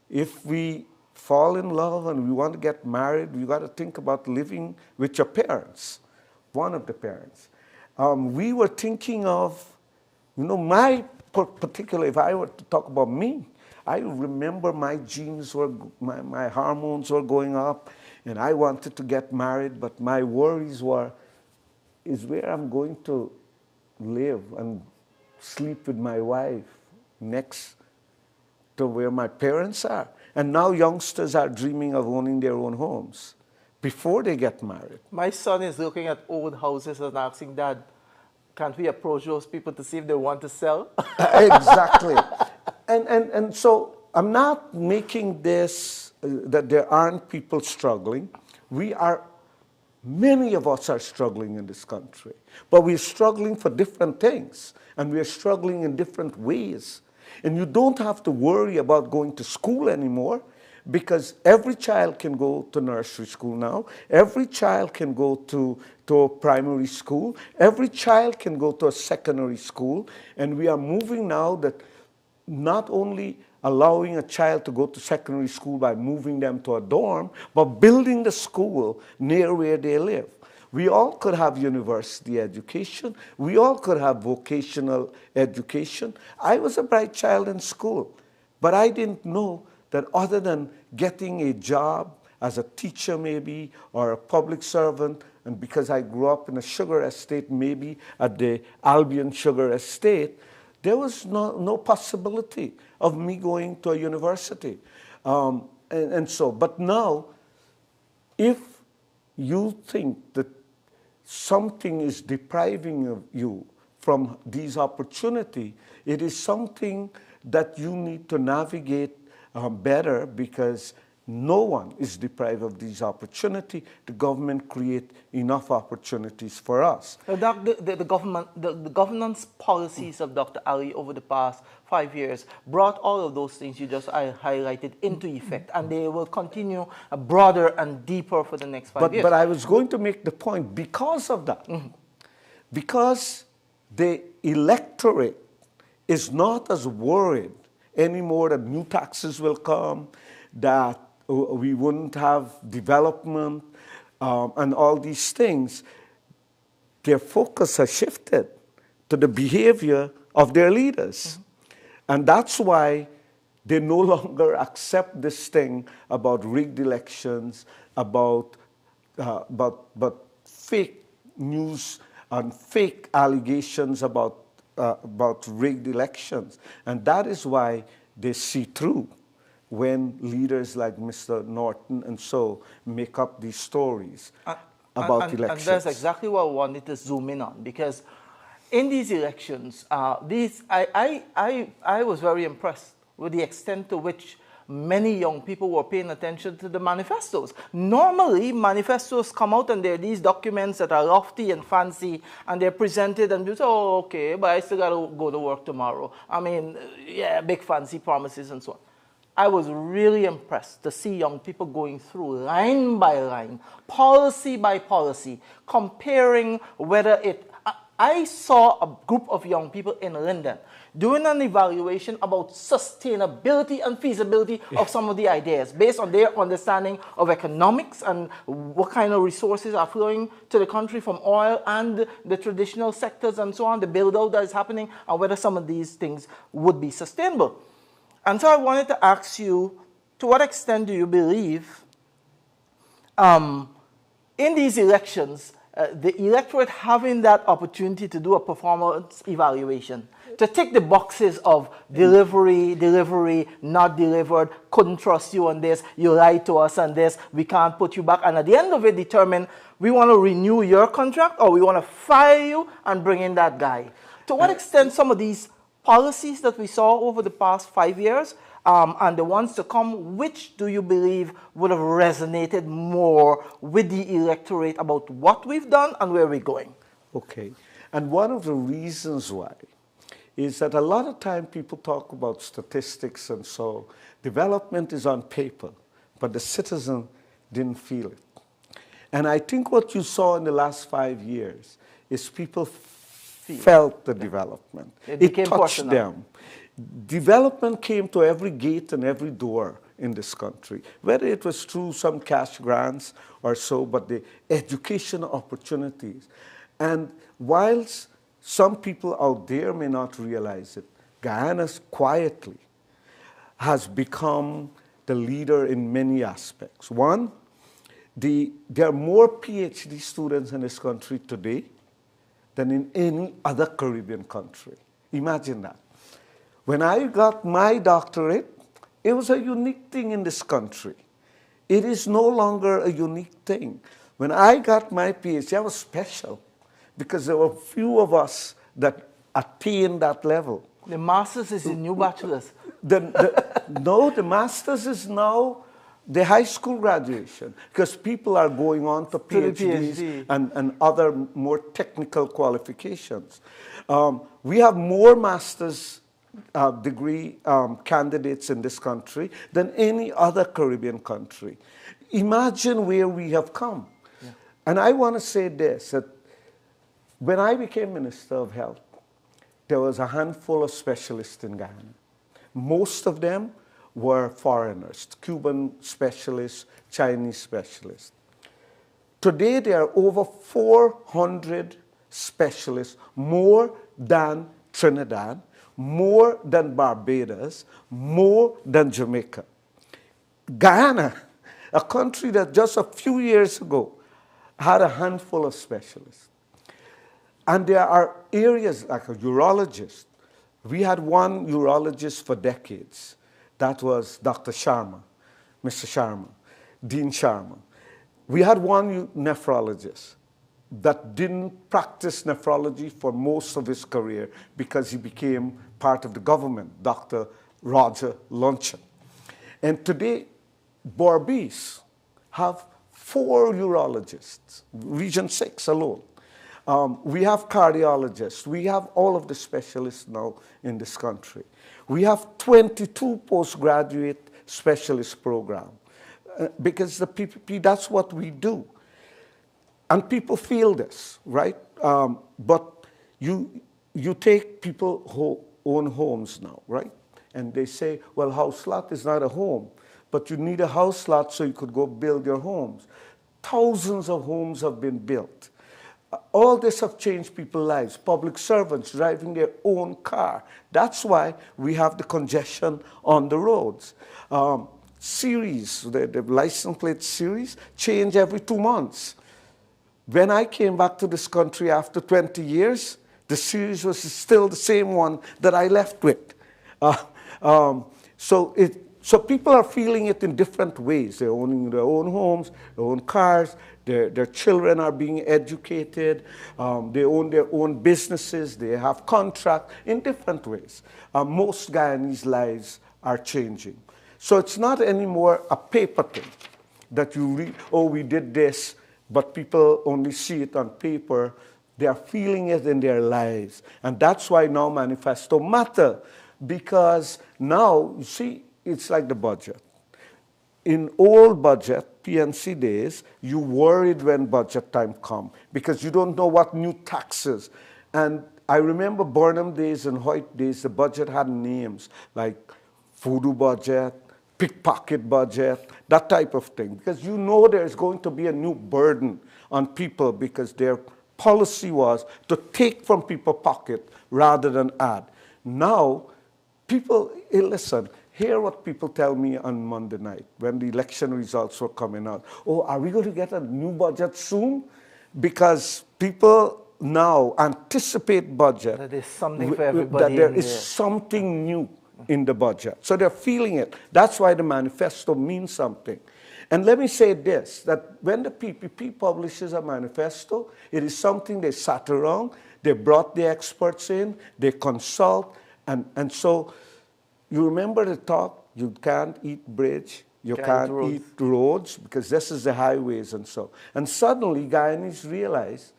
Speaker 3: if we fall in love and we want to get married, we got to think about living with your parents, one of the parents. We were thinking of, my particular, if I were to talk about me, I remember my genes were, my hormones were going up and I wanted to get married, but my worries were, is where I'm going to live and sleep with my wife next to where my parents are. And now youngsters are dreaming of owning their own homes before they get married.
Speaker 2: My son is looking at old houses and asking, Dad, can't we approach those people to see if they want to sell?
Speaker 3: Exactly. And so I'm not making this, that there aren't people struggling. We are Many of us are struggling in this country, but we're struggling for different things, and we're struggling in different ways. And you don't have to worry about going to school anymore, because every child can go to nursery school now. Every child can go to a primary school. Every child can go to a secondary school. And we are moving now that not only allowing a child to go to secondary school by moving them to a dorm, but building the school near where they live. We all could have university education. We all could have vocational education. I was a bright child in school, but I didn't know that other than getting a job as a teacher maybe, or a public servant, and because I grew up in a sugar estate, maybe at the Albion Sugar Estate, there was no possibility of me going to a university. But now, if you think that something is depriving of you from these opportunities, it is something that you need to navigate better, because no one is deprived of these opportunities. The government create enough opportunities for us.
Speaker 2: The governance policies of Dr. Ali over the past 5 years brought all of those things you just highlighted into effect, and they will continue broader and deeper for the next 5 years.
Speaker 3: But I was going to make the point, because of that, because the electorate is not as worried anymore that new taxes will come, that we wouldn't have development, and all these things, their focus has shifted to the behavior of their leaders. And that's why they no longer accept this thing about rigged elections, about fake news and fake allegations about rigged elections. And that is why they see through when leaders like Mr. Norton and so make up these stories about elections.
Speaker 2: And that's exactly what I wanted to zoom in on, because in these elections, I was very impressed with the extent to which many young people were paying attention to the manifestos. Normally, manifestos come out and they're these documents that are lofty and fancy, and they're presented and you say, oh, okay, but I still got to go to work tomorrow. I mean, yeah, big fancy promises and so on. I was really impressed to see young people going through line by line, policy by policy, comparing whether it... I saw a group of young people in London doing an evaluation about sustainability and feasibility of some of the ideas based on their understanding of economics and what kind of resources are flowing to the country from oil and the traditional sectors and so on, the build-out that is happening, and whether some of these things would be sustainable. And so I wanted to ask you, to what extent do you believe in these elections, the electorate having that opportunity to do a performance evaluation, to tick the boxes of delivery, not delivered, couldn't trust you on this, you lied to us on this, we can't put you back, and at the end of it determine, we want to renew your contract or we want to fire you and bring in that guy. To what extent some of these policies that we saw over the past 5 years and the ones to come, which do you believe would have resonated more with the electorate about what we've done and where we're going?
Speaker 3: Okay. And one of the reasons why is that a lot of time people talk about statistics and so development is on paper, but the citizen didn't feel it. And I think what you saw in the last 5 years is people felt the development. It touched them. Development came to every gate and every door in this country, whether it was through some cash grants or so, but the educational opportunities. And whilst some people out there may not realize it, Guyana quietly has become the leader in many aspects. One, there are more PhD students in this country today than in any other Caribbean country. Imagine that. When I got my doctorate, it was a unique thing in this country. It is no longer a unique thing. When I got my PhD, I was special because there were few of us that attained that level.
Speaker 2: The master's is the new bachelor's.
Speaker 3: No, the master's is now the high school graduation, because people are going on to
Speaker 2: the
Speaker 3: PhDs
Speaker 2: PhD.
Speaker 3: and other more technical qualifications. We have more master's degree candidates in this country than any other Caribbean country. Imagine where we have come.
Speaker 2: Yeah.
Speaker 3: And I want to say this, that when I became Minister of Health, there was a handful of specialists in Guyana. Most of them were foreigners, Cuban specialists, Chinese specialists. Today, there are over 400 specialists, more than Trinidad, more than Barbados, more than Jamaica. Guyana, a country that just a few years ago had a handful of specialists. And there are areas like a urologist. We had one urologist for decades. That was Dr. Sharma, Mr. Sharma, Dean Sharma. We had one nephrologist that didn't practice nephrology for most of his career because he became part of the government, Dr. Roger Luncheon. And today, Berbice have 4 urologists, Region 6 alone. We have cardiologists. We have all of the specialists now in this country. We have 22 postgraduate specialist programs because the PPP, that's what we do. And people feel this, right? But you take people who own homes now, right? And they say, well, house lot is not a home, but you need a house lot so you could go build your homes. Thousands of homes have been built. All this have changed people's lives. Public servants driving their own car. That's why we have the congestion on the roads. Series, the license plate series, change every 2 months. When I came back to this country after 20 years, the series was still the same one that I left with. So people are feeling it in different ways. They're owning their own homes, their own cars, their children are being educated, they own their own businesses, they have contracts in different ways. Most Guyanese lives are changing. So it's not anymore a paper thing that you read, oh, we did this, but people only see it on paper. They are feeling it in their lives. And that's why now manifesto matter, because now, you see, it's like the budget. In old budget, PNC days, you worried when budget time come because you don't know what new taxes. And I remember Burnham days and Hoyt days, the budget had names like voodoo budget, pickpocket budget, that type of thing. Because you know there's going to be a new burden on people because their policy was to take from people's pocket rather than add. Now, people, listen, hear what people tell me on Monday night when the election results were coming out. Oh, are we going to get a new budget soon? Because people now anticipate budget.
Speaker 2: That there's something for everybody.
Speaker 3: That there is something new in the budget. So they're feeling it. That's why the manifesto means something. And let me say this, that when the PPP publishes a manifesto, it is something they sat around, they brought the experts in, they consult, and so you remember the talk, you can't eat bridge, you can't eat roads, because this is the highways and so. And suddenly, Guyanese realize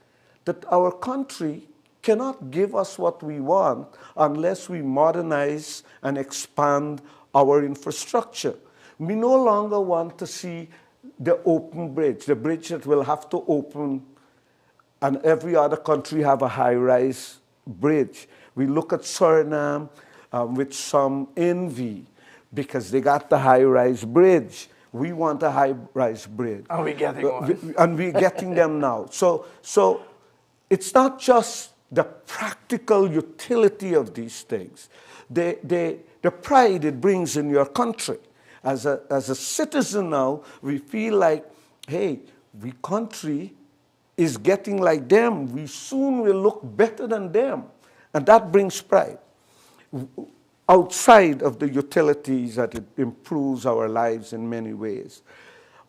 Speaker 3: that our country cannot give us what we want unless we modernize and expand our infrastructure. We no longer want to see the open bridge, the bridge that will have to open, and every other country have a high-rise bridge. We look at Suriname with some envy because they got the high-rise bridge. We want a high-rise bridge.
Speaker 2: Are we getting one?
Speaker 3: And we're getting them now. So it's not just the practical utility of these things, the pride it brings in your country. As a citizen now, we feel like, hey, we country is getting like them. We soon will look better than them. And that brings pride. Outside of the utilities that it improves our lives in many ways.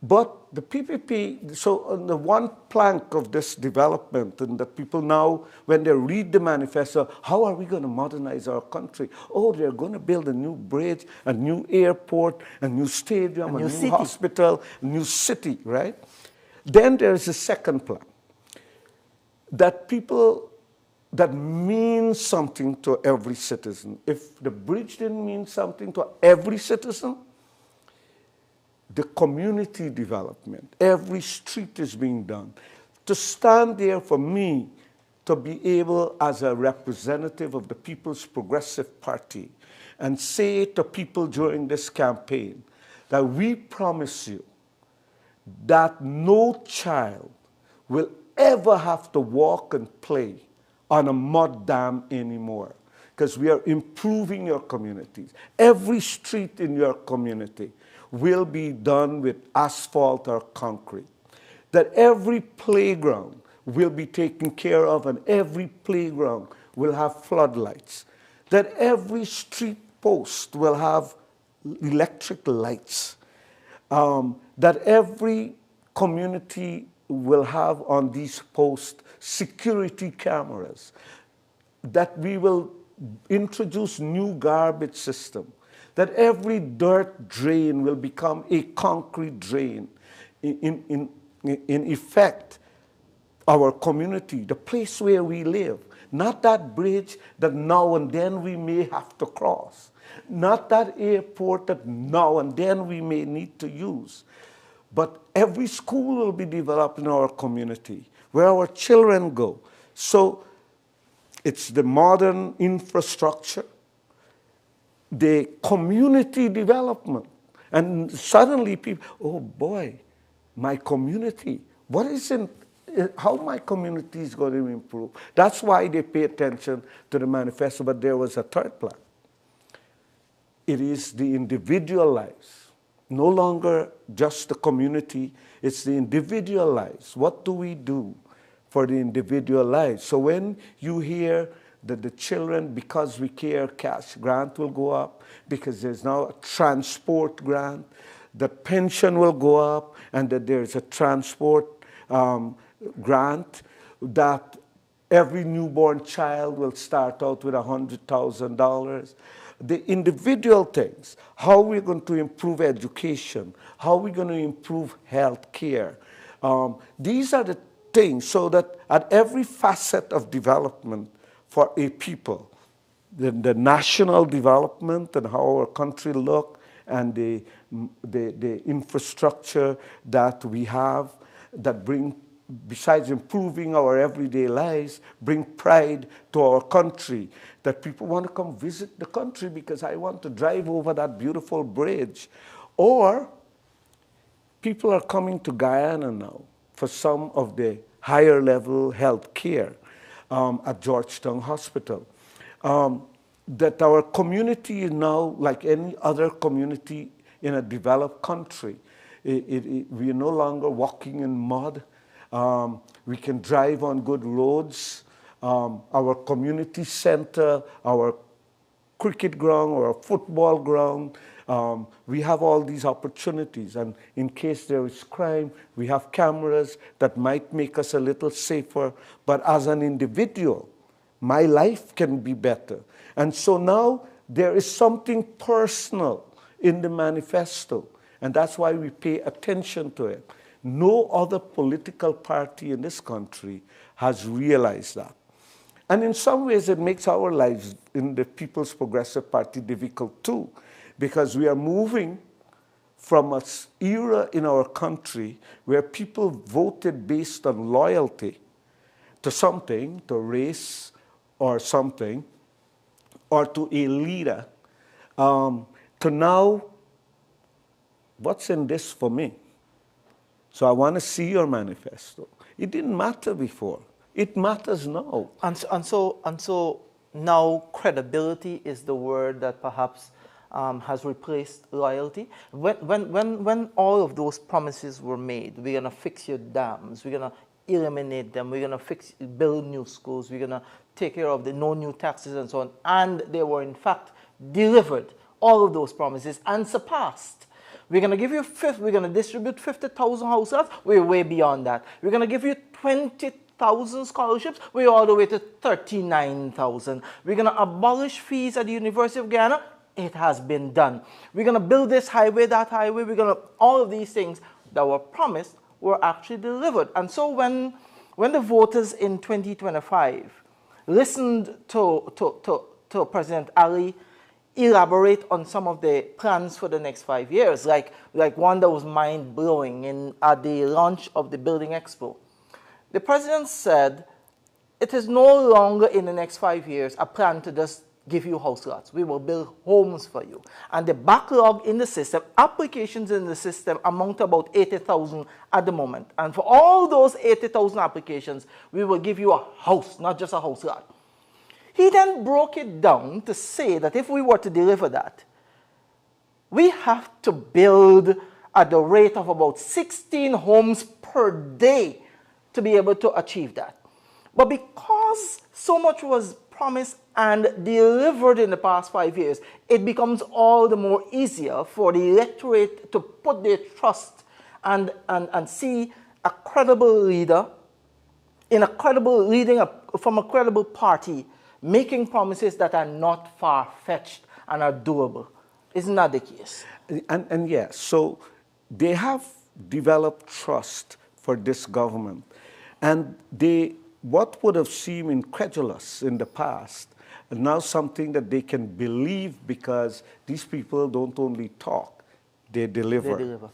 Speaker 3: But the PPP, so on the one plank of this development, and that people now, when they read the manifesto, how are we going to modernize our country? Oh, they're going to build a new bridge, a new airport, a new stadium, a new hospital, a new city, right? Then there's a second plan, that people, that means something to every citizen. If the bridge didn't mean something to every citizen, the community development, every street is being done. To stand there for me, to be able as a representative of the People's Progressive Party and say to people during this campaign that we promise you that no child will ever have to walk and play on a mud dam anymore, because we are improving your communities. Every street in your community will be done with asphalt or concrete. That every playground will be taken care of, and every playground will have floodlights. That every street post will have electric lights. That every community will have on these posts security cameras. That we will introduce new garbage system. That every dirt drain will become a concrete drain. In effect, our community, the place where we live, not that bridge that now and then we may have to cross, not that airport that now and then we may need to use, but every school will be developed in our community, where our children go. So it's the modern infrastructure, the community development. And suddenly people, oh boy, my community, how my community is going to improve? That's why they pay attention to the manifesto, but there was a third plan. It is the individual lives, no longer just the community, it's the individual lives. What do we do for the individual lives? So when you hear that the children, because we care, cash grant will go up, because there's now a transport grant, the pension will go up, and that there's a transport grant, that every newborn child will start out with $100,000. The individual things, how we're going to improve education, how we're going to improve health care. These are the things, so that at every facet of development for a people, the national development and how our country look, and the infrastructure that we have that bring, besides improving our everyday lives, bring pride to our country, that people want to come visit the country because I want to drive over that beautiful bridge. Or people are coming to Guyana now for some of the higher level health care at Georgetown Hospital. That our community is now like any other community in a developed country. We are no longer walking in mud. We can drive on good roads. Our community center, our cricket ground, or a football ground, we have all these opportunities. And in case there is crime, we have cameras that might make us a little safer. But as an individual, my life can be better. And so now there is something personal in the manifesto, and that's why we pay attention to it. No other political party in this country has realized that. And in some ways, it makes our lives in the People's Progressive Party difficult too, because we are moving from an era in our country where people voted based on loyalty to something, to race or something, or to a leader, to now, what's in this for me? So I want to see your manifesto. It didn't matter before. It matters now.
Speaker 2: And so now credibility is the word that perhaps has replaced loyalty. When all of those promises were made, we're going to fix your dams, we're going to eliminate them, we're going to build new schools, we're going to take care of the no new taxes and so on, and they were in fact delivered, all of those promises, and surpassed. We're going to give you we're going to distribute 50,000 house lots. We're way beyond that. We're going to give you 20,000 scholarships. We're all the way to 39,000. We're going to abolish fees at the University of Guyana. It has been done. We're going to build this highway, that highway. We're going to, all of these things that were promised were actually delivered. And so when the voters in 2025 listened to President Ali elaborate on some of the plans for the next 5 years, like one that was mind-blowing at the launch of the Building Expo. The president said, it is no longer in the next 5 years a plan to just give you house lots. We will build homes for you. And the backlog in the system, applications in the system amount to about 80,000 at the moment. And for all those 80,000 applications, we will give you a house, not just a house lot. He then broke it down to say that if we were to deliver that, we have to build at the rate of about 16 homes per day to be able to achieve that. But because so much was promised and delivered in the past 5 years, it becomes all the more easier for the electorate to put their trust and see a credible leader in a credible leading from a credible party making promises that are not far-fetched and are doable. Isn't that the case?
Speaker 3: And yes, so they have developed trust for this government. And what would have seemed incredulous in the past, is now something that they can believe because these people don't only talk, they deliver.
Speaker 2: They deliver.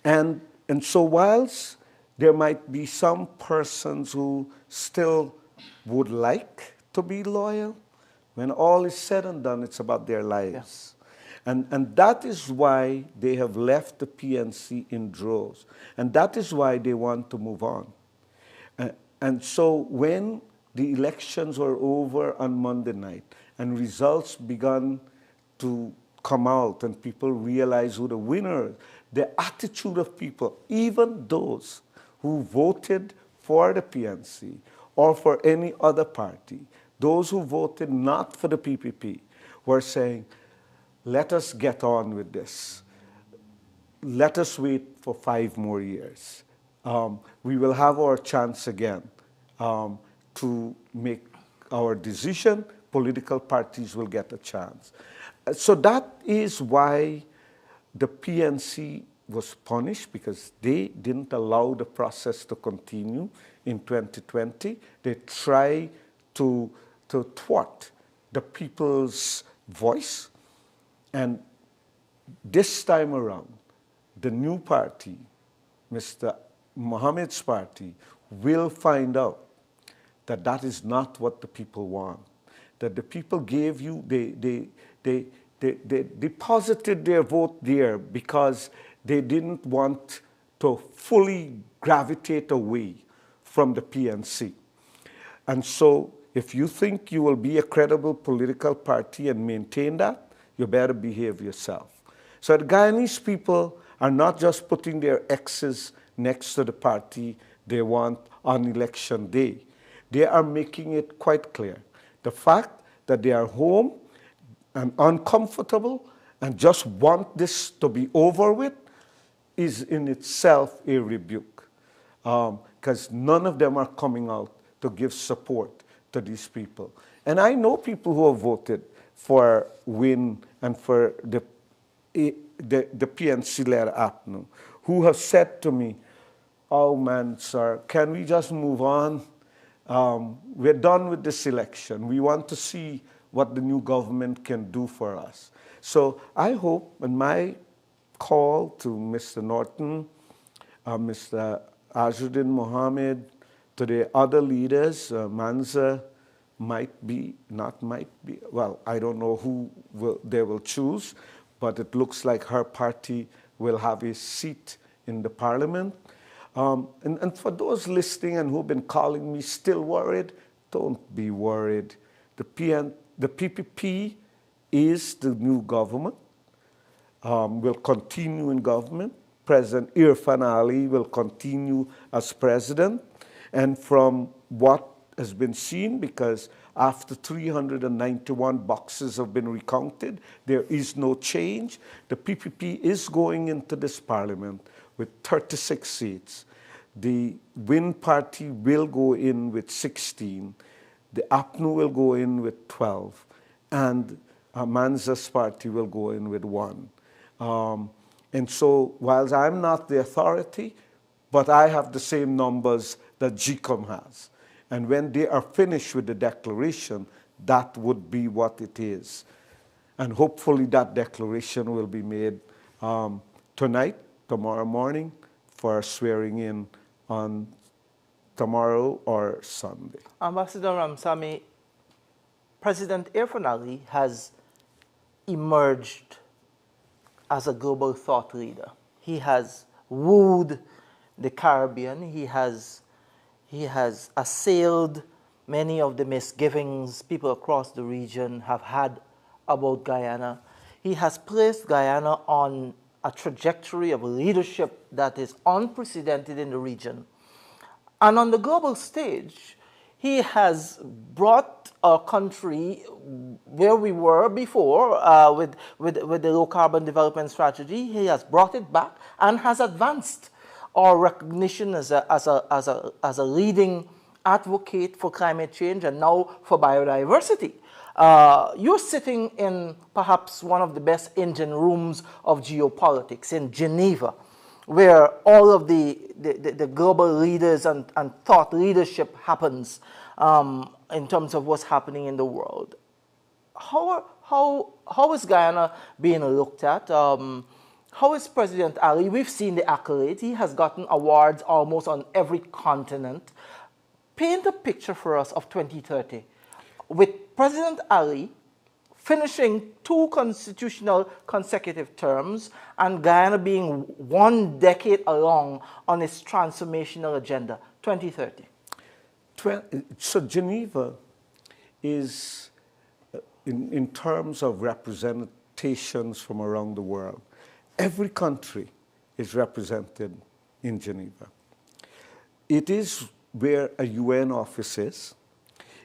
Speaker 3: And so whilst there might be some persons who still would like to be loyal, when all is said and done, it's about their lives. Yeah. And that is why they have left the PNC in droves. And that is why they want to move on. And so when the elections were over on Monday night and results began to come out and people realized who the winner is, the attitude of people, even those who voted for the PNC or for any other party, those who voted not for the PPP, were saying, let us get on with this. Let us wait for 5 more years. We will have our chance again to make our decision. Political parties will get a chance. So that is why the PNC was punished, because they didn't allow the process to continue in 2020. They tried to thwart the people's voice. And this time around, the new party, Mr. Mohammed's party, will find out that that is not what the people want. That the people gave you, they deposited their vote there because they didn't want to fully gravitate away from the PNC. And so if you think you will be a credible political party and maintain that, you better behave yourself. So the Guyanese people are not just putting their X's next to the party they want on election day. They are making it quite clear. The fact that they are home and uncomfortable and just want this to be over with is in itself a rebuke, because none of them are coming out to give support to these people. And I know people who have voted for Win and for the PNC-led APNU, who have said to me, oh man, sir, can we just move on? We're done with this election. We want to see what the new government can do for us. So I hope, and my call to Mr. Norton, Mr. Azuddin Mohammed, to the other leaders, Manza might be, not might be, well, I don't know who they will choose, but it looks like her party will have a seat in the parliament. And for those listening and who've been calling me still worried, don't be worried. The PPP is the new government, will continue in government. President Irfan Ali will continue as president. And from what has been seen because after 391 boxes have been recounted, there is no change. The PPP is going into this parliament with 36 seats. The Win Party will go in with 16. The APNU will go in with 12. And Manza's party will go in with 1. And so, whilst I'm not the authority, but I have the same numbers that GCOM has. And when they are finished with the declaration, that would be what it is. And hopefully that declaration will be made tonight, tomorrow morning, for swearing in on tomorrow or Sunday.
Speaker 2: Ambassador Ramsamy, President Irfan Ali has emerged as a global thought leader. He has wooed the Caribbean. He has assailed many of the misgivings people across the region have had about Guyana. He has placed Guyana on a trajectory of leadership that is unprecedented in the region. And on the global stage, he has brought our country where we were before with the low carbon development strategy. He has brought it back and has advanced our recognition as a leading advocate for climate change and now for biodiversity. You're sitting in perhaps one of the best engine rooms of geopolitics in Geneva, where all of the global leaders and thought leadership happens in terms of what's happening in the world. How is Guyana being looked at? How is President Ali? We've seen the accolades. He has gotten awards almost on every continent. Paint a picture for us of 2030 with President Ali finishing 2 constitutional consecutive terms and Guyana being 1 decade along on its transformational agenda, 2030.
Speaker 3: So Geneva is, in terms of representations from around the world, every country is represented in Geneva. It is where a UN office is.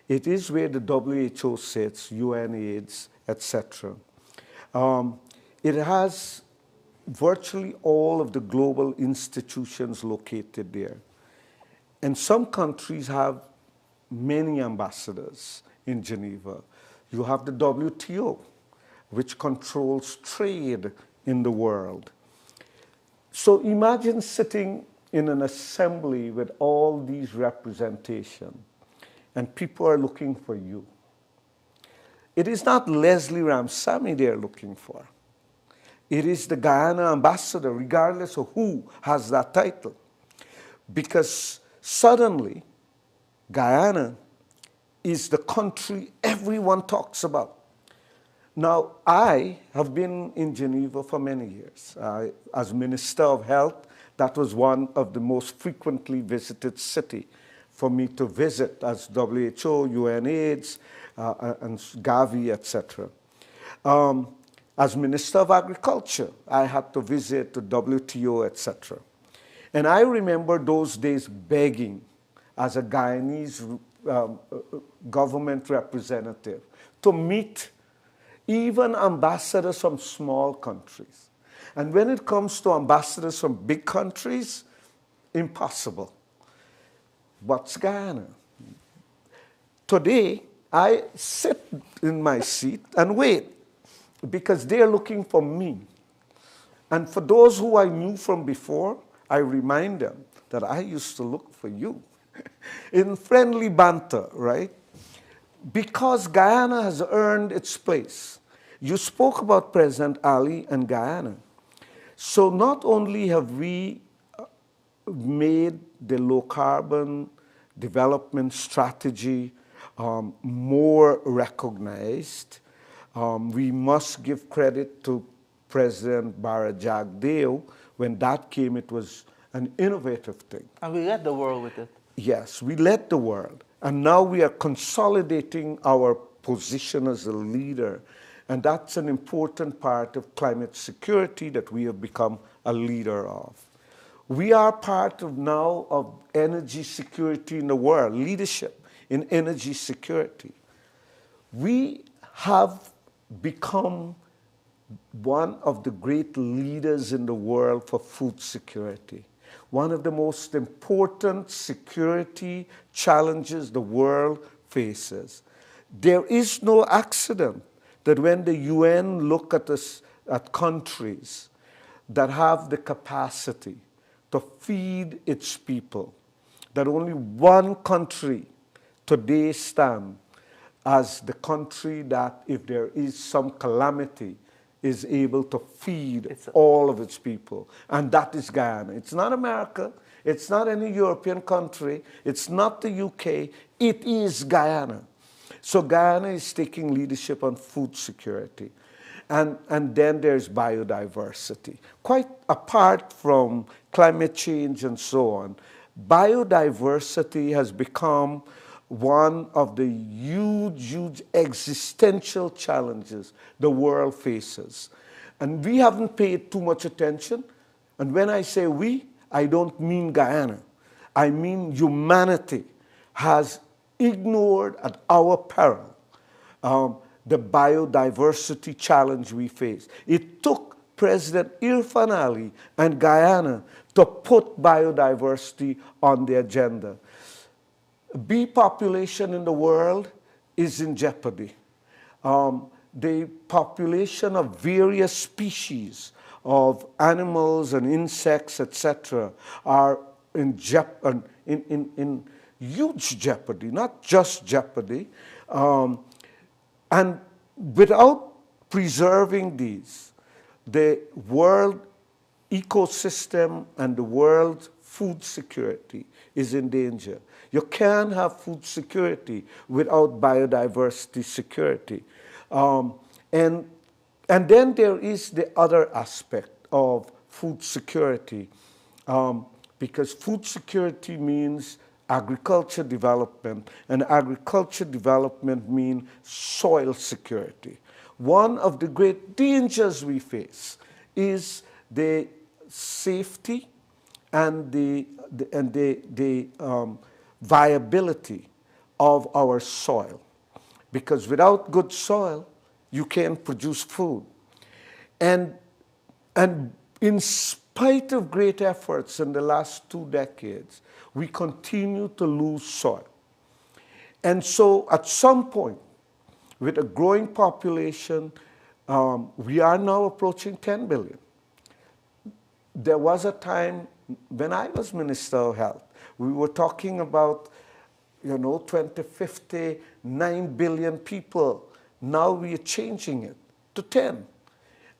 Speaker 3: It is where the WHO sits, UNAIDS, etc. It has virtually all of the global institutions located there. And some countries have many ambassadors in Geneva. You have the WTO, which controls trade in the world. So imagine sitting in an assembly with all these representation, and people are looking for you. It is not Leslie Ramsamy they're looking for. It is the Guyana ambassador, regardless of who has that title. Because suddenly, Guyana is the country everyone talks about. Now, I have been in Geneva for many years. As Minister of Health, that was one of the most frequently visited cities for me to visit as WHO, UNAIDS, and Gavi, etc. As Minister of Agriculture, I had to visit the WTO, etc. And I remember those days begging as a Guyanese government representative to meet even ambassadors from small countries. And when it comes to ambassadors from big countries, impossible. What's Guyana? Today, I sit in my seat and wait because they're looking for me. And for those who I knew from before, I remind them that I used to look for you in friendly banter, right? Because Guyana has earned its place. You spoke about President Ali and Guyana. So not only have we made the low-carbon development strategy more recognized, we must give credit to President Barajagdeo. When that came, it was an innovative thing.
Speaker 2: And we led the world with it.
Speaker 3: Yes, we led the world. And now we are consolidating our position as a leader. And that's an important part of climate security that we have become a leader of. We are part of now of energy security in the world, leadership in energy security. We have become one of the great leaders in the world for food security. One of the most important security challenges the world faces. There is no accident that when the UN look at us, at countries that have the capacity to feed its people, that only one country today stands as the country that, if there is some calamity, is able to feed all of its people, and that is Guyana. It's not America, it's not any European country, it's not the UK, it is Guyana. So Guyana is taking leadership on food security. And then there's biodiversity. Quite apart from climate change and so on, biodiversity has become one of the huge existential challenges the world faces. And we haven't paid too much attention. And when I say we, I don't mean Guyana. I mean humanity has ignored at our peril the biodiversity challenge we face. It took President Irfan Ali and Guyana to put biodiversity on the agenda. Bee population in the world is in jeopardy. The population of various species of animals and insects, etc., are in huge jeopardy, not just jeopardy. And without preserving these, the world ecosystem and the world's food security is in danger. You can't have food security without biodiversity security. And then there is the other aspect of food security, because food security means agriculture development, and agriculture development means soil security. One of the great dangers we face is the safety and the viability of our soil. Because without good soil, you can't produce food. And in spite of great efforts in the last 2 decades, we continue to lose soil. And so at some point, with a growing population, we are now approaching 10 billion. There was a time when I was Minister of Health, we were talking about, 2050, 9 billion people. Now we are changing it to 10.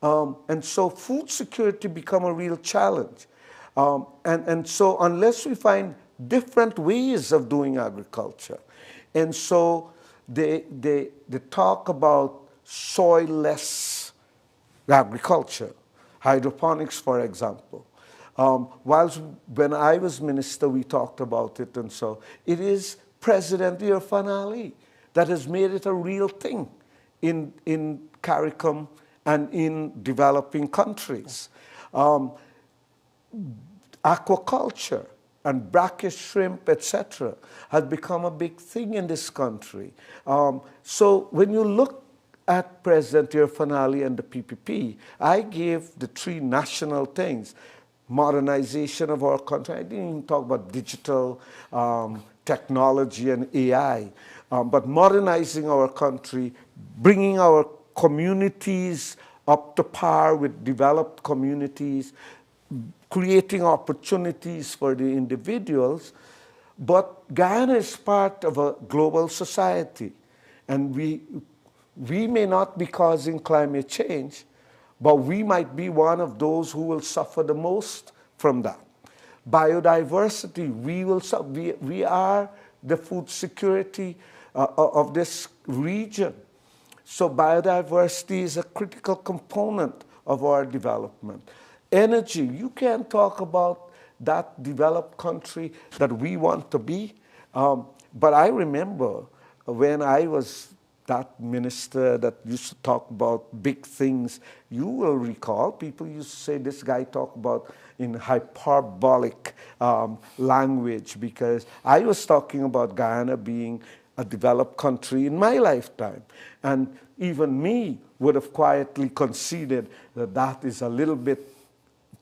Speaker 3: And so food security become a real challenge. And so unless we find different ways of doing agriculture, and so they talk about soil-less agriculture, hydroponics, for example. Whilst when I was minister, we talked about it, and so it is President Irfan Ali that has made it a real thing in CARICOM and in developing countries. Aquaculture and brackish shrimp, etc., has become a big thing in this country. So when you look at President Irfan Ali and the PPP, I gave the 3 national things. Modernization of our country. I didn't even talk about digital technology and AI, but modernizing our country, bringing our communities up to par with developed communities, creating opportunities for the individuals. But Guyana is part of a global society, and we may not be causing climate change, but we might be one of those who will suffer the most from that. Biodiversity, we are the food security of this region. So biodiversity is a critical component of our development. Energy, you can't talk about that developed country that we want to be. But I remember when I was that minister that used to talk about big things, you will recall people used to say this guy talked about in hyperbolic language, because I was talking about Guyana being a developed country in my lifetime. And even me would have quietly conceded that that is a little bit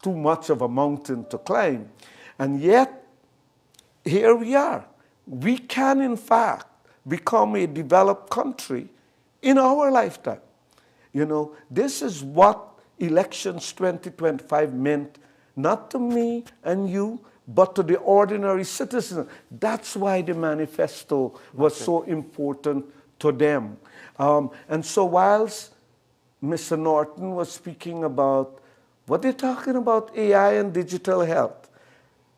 Speaker 3: too much of a mountain to climb. And yet, here we are. We can, in fact, become a developed country in our lifetime. You know, this is what elections 2025 meant, not to me and you, but to the ordinary citizen. That's why the manifesto was so important to them. And so whilst Mr. Norton was speaking about what they're talking about, AI and digital health,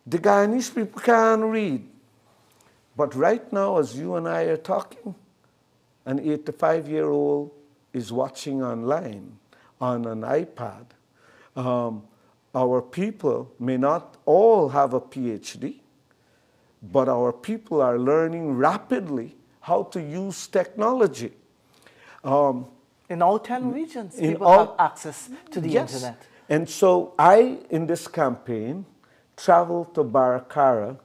Speaker 3: the Guyanese people can't read. But right now, as you and I are talking, an 85-year-old is watching online on an iPad. Our people may not all have a PhD, but our people are learning rapidly how to use technology.
Speaker 2: In all 10 regions, people have access to the internet.
Speaker 3: And so I, in this campaign, traveled to Baracara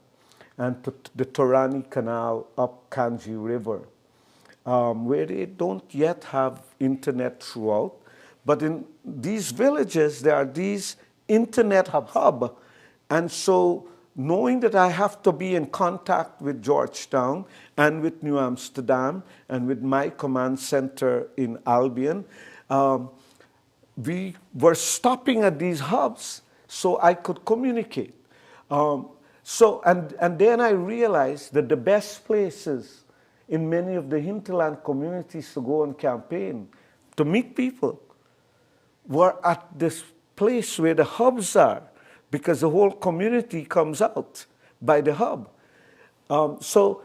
Speaker 3: and to the Torani Canal up Kanji River, where they don't yet have internet throughout. But in these villages, there are these internet hub. And so knowing that I have to be in contact with Georgetown and with New Amsterdam and with my command center in Albion, we were stopping at these hubs so I could communicate. And then I realized that the best places in many of the hinterland communities to go on campaign, to meet people, were at this place where the hubs are, because the whole community comes out by the hub. So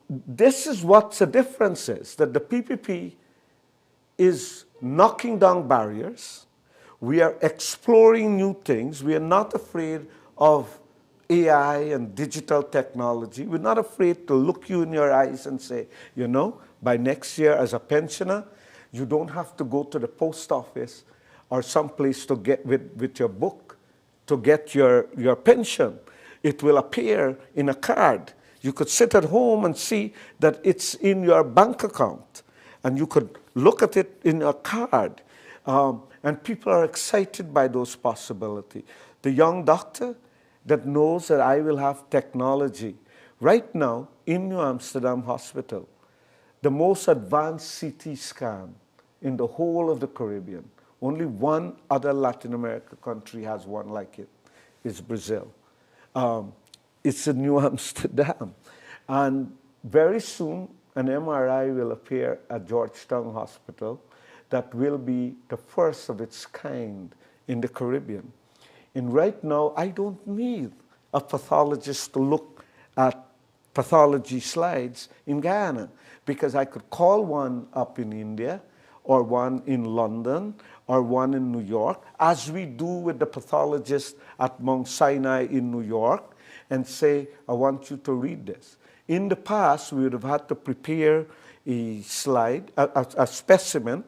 Speaker 3: this is what the difference is, that the PPP is knocking down barriers. We are exploring new things. We are not afraid of AI and digital technology. We're not afraid to look you in your eyes and say, you know, by next year as a pensioner, you don't have to go to the post office or someplace to get with your book to get your pension. It will appear in a card. You could sit at home and see that it's in your bank account, and you could look at it in a card. And people are excited by those possibilities. The young doctor that knows that I will have technology. Right now, in New Amsterdam Hospital, the most advanced CT scan in the whole of the Caribbean, only one other Latin American country has one like it, is Brazil. It's in New Amsterdam. And very soon, an MRI will appear at Georgetown Hospital that will be the first of its kind in the Caribbean. And right now, I don't need a pathologist to look at pathology slides in Guyana, because I could call one up in India, or one in London, or one in New York, as we do with the pathologist at Mount Sinai in New York, and say, I want you to read this. In the past, we would have had to prepare a slide, a specimen,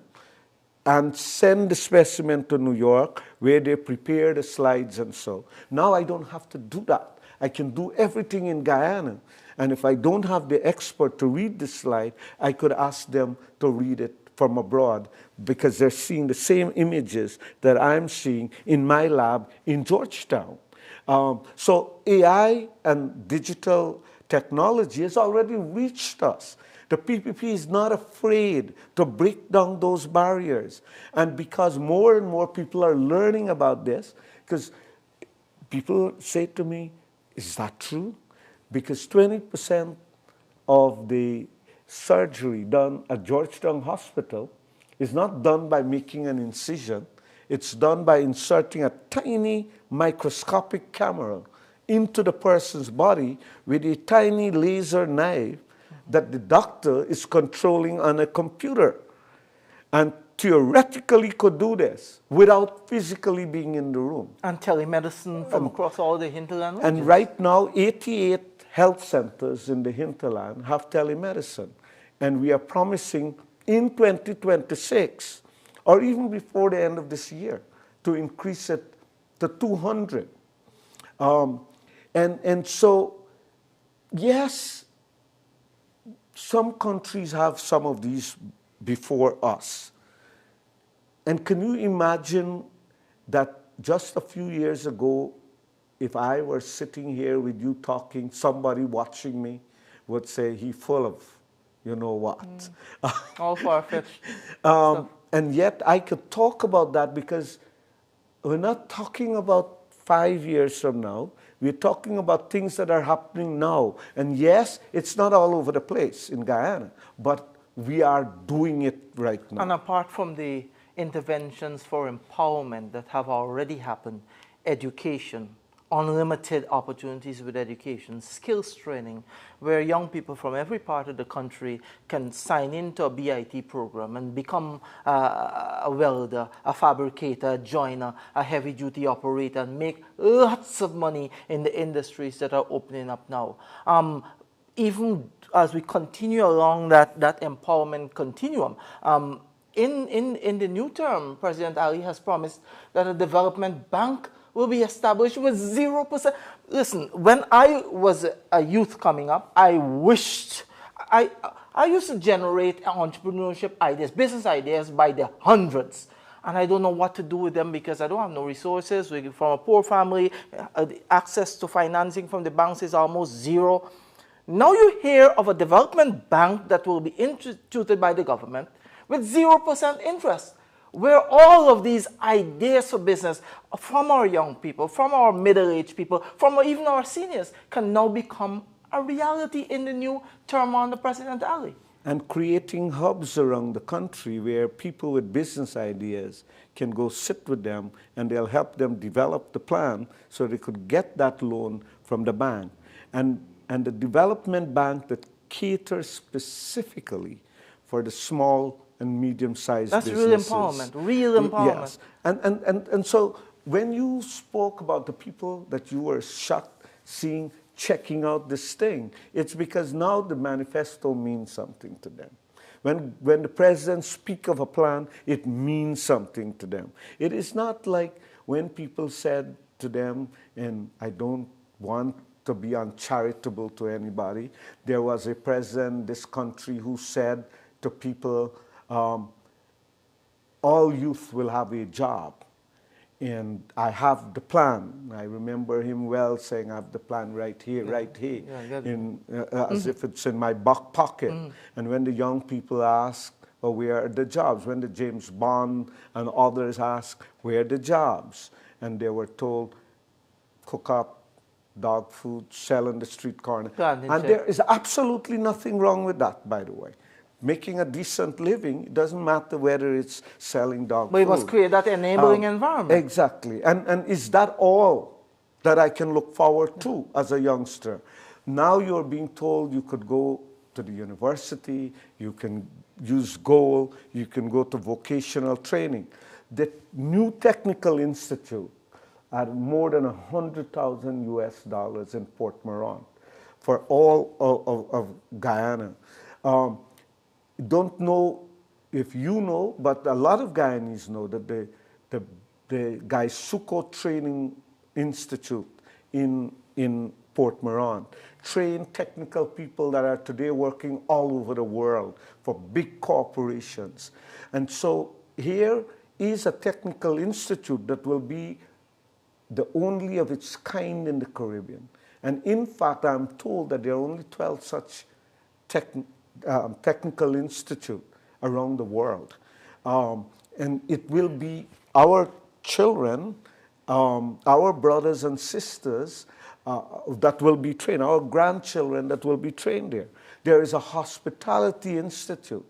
Speaker 3: and send the specimen to New York, where they prepare the slides and so. Now I don't have to do that. I can do everything in Guyana. And if I don't have the expert to read the slide, I could ask them to read it from abroad, because they're seeing the same images that I'm seeing in my lab in Georgetown. So AI and digital technology has already reached us. The PPP is not afraid to break down those barriers. And because more and more people are learning about this, because people say to me, is that true? Because 20% of the surgery done at Georgetown Hospital is not done by making an incision. It's done by inserting a tiny microscopic camera into the person's body with a tiny laser knife that the doctor is controlling on a computer, and theoretically could do this without physically being in the room.
Speaker 2: And telemedicine from across all the hinterland regions.
Speaker 3: And right now, 88 health centers in the hinterland have telemedicine. And we are promising in 2026, or even before the end of this year, to increase it to 200. And so, yes, some countries have some of these before us. And can you imagine that just a few years ago, if I were sitting here with you talking, somebody watching me would say, he's full of you know what.
Speaker 2: All far-fetched.
Speaker 3: And yet I could talk about that because we're not talking about 5 years from now. We're talking about things that are happening now. And yes, it's not all over the place in Guyana, but we are doing it right now.
Speaker 2: And apart from the interventions for empowerment that have already happened, education, unlimited opportunities with education, skills training, where young people from every part of the country can sign into a BIT program and become a welder, a fabricator, a joiner, a heavy-duty operator, and make lots of money in the industries that are opening up now. Even as we continue along that empowerment continuum, in the new term, President Ali has promised that a development bank will be established with 0%. Listen, when I was a youth coming up, I wished, I used to generate entrepreneurship ideas, business ideas by the hundreds. And I don't know what to do with them because I don't have no resources. We're from a poor family. Access to financing from the banks is almost zero. Now you hear of a development bank that will be instituted by the government with 0% interest, where all of these ideas for business from our young people, from our middle-aged people, from even our seniors can now become a reality in the new term under President Ali.
Speaker 3: And creating hubs around the country where people with business ideas can go sit with them and they'll help them develop the plan so they could get that loan from the bank. And the development bank that caters specifically for the small and medium-sized businesses.
Speaker 2: That's real empowerment, real empowerment.
Speaker 3: Yes. And so when you spoke about the people that you were shocked seeing checking out this thing, it's because now the manifesto means something to them. When the president speaks of a plan, it means something to them. It is not like when people said to them, and I don't want to be uncharitable to anybody, there was a president in this country who said to people, all youth will have a job. And I have the plan. I remember him well saying, I have the plan right here, right here, as if it's in my back pocket. And when the young people ask, well, where are the jobs? When the James Bond and others ask, where are the jobs? And they were told, cook up dog food, sell on the street corner. And there is absolutely nothing wrong with that, by the way. Making a decent living, it doesn't matter whether it's selling dog food.
Speaker 2: But it must create that enabling environment.
Speaker 3: Exactly. And is that all that I can look forward to as a youngster? Now you're being told you could go to the university, you can use GOAL, you can go to vocational training. The new technical institute at more than $100,000 US in Port Moran for all of Guyana. Don't know if you know, but a lot of Guyanese know that the Gaisuko Training Institute in Port Moran train technical people that are today working all over the world for big corporations. And so here is a technical institute that will be the only of its kind in the Caribbean. And in fact, I'm told that there are only 12 such technical institute around the world. And it will be our children, our brothers and sisters that will be trained, our grandchildren that will be trained there. There is a hospitality institute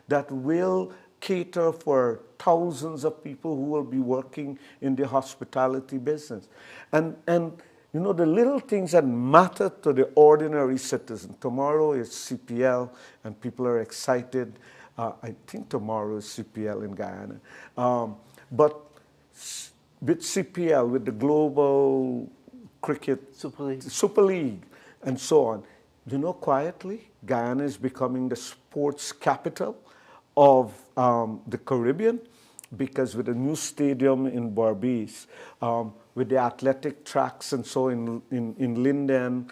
Speaker 3: that will cater for thousands of people who will be working in the hospitality business. And you know, the little things that matter to the ordinary citizen. Tomorrow is CPL, and people are excited. I think tomorrow is CPL in Guyana. But with CPL, with the Global Cricket
Speaker 2: Super League,
Speaker 3: and so on, you know, quietly, Guyana is becoming the sports capital of the Caribbean, because with a new stadium in Barbados, with the athletic tracks and so in Linden,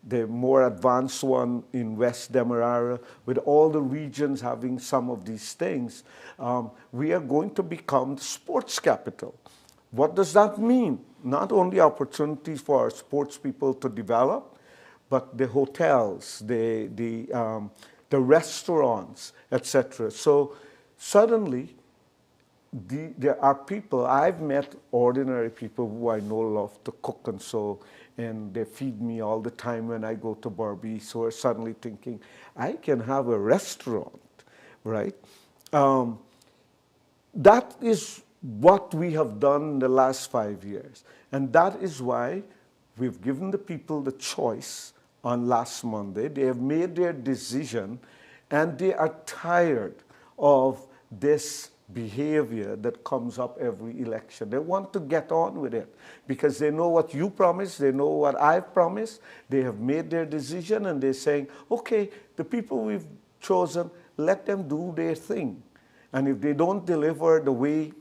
Speaker 3: the more advanced one in West Demerara, with all the regions having some of these things, we are going to become the sports capital. What does that mean? Not only opportunities for our sports people to develop, but the hotels, the restaurants, etc. So suddenly, there are people, I've met ordinary people who I know love to cook and so, and they feed me all the time when I go to Barbados, who are suddenly thinking, I can have a restaurant, right? That is what we have done in the last 5 years. And that is why we've given the people the choice on last Monday. They have made their decision, and they are tired of this behavior that comes up every election. They want to get on with it because they know what you promised, they know what I've promised. They have made their decision, and they're saying, okay, the people we've chosen, let them do their thing. And if they don't deliver the way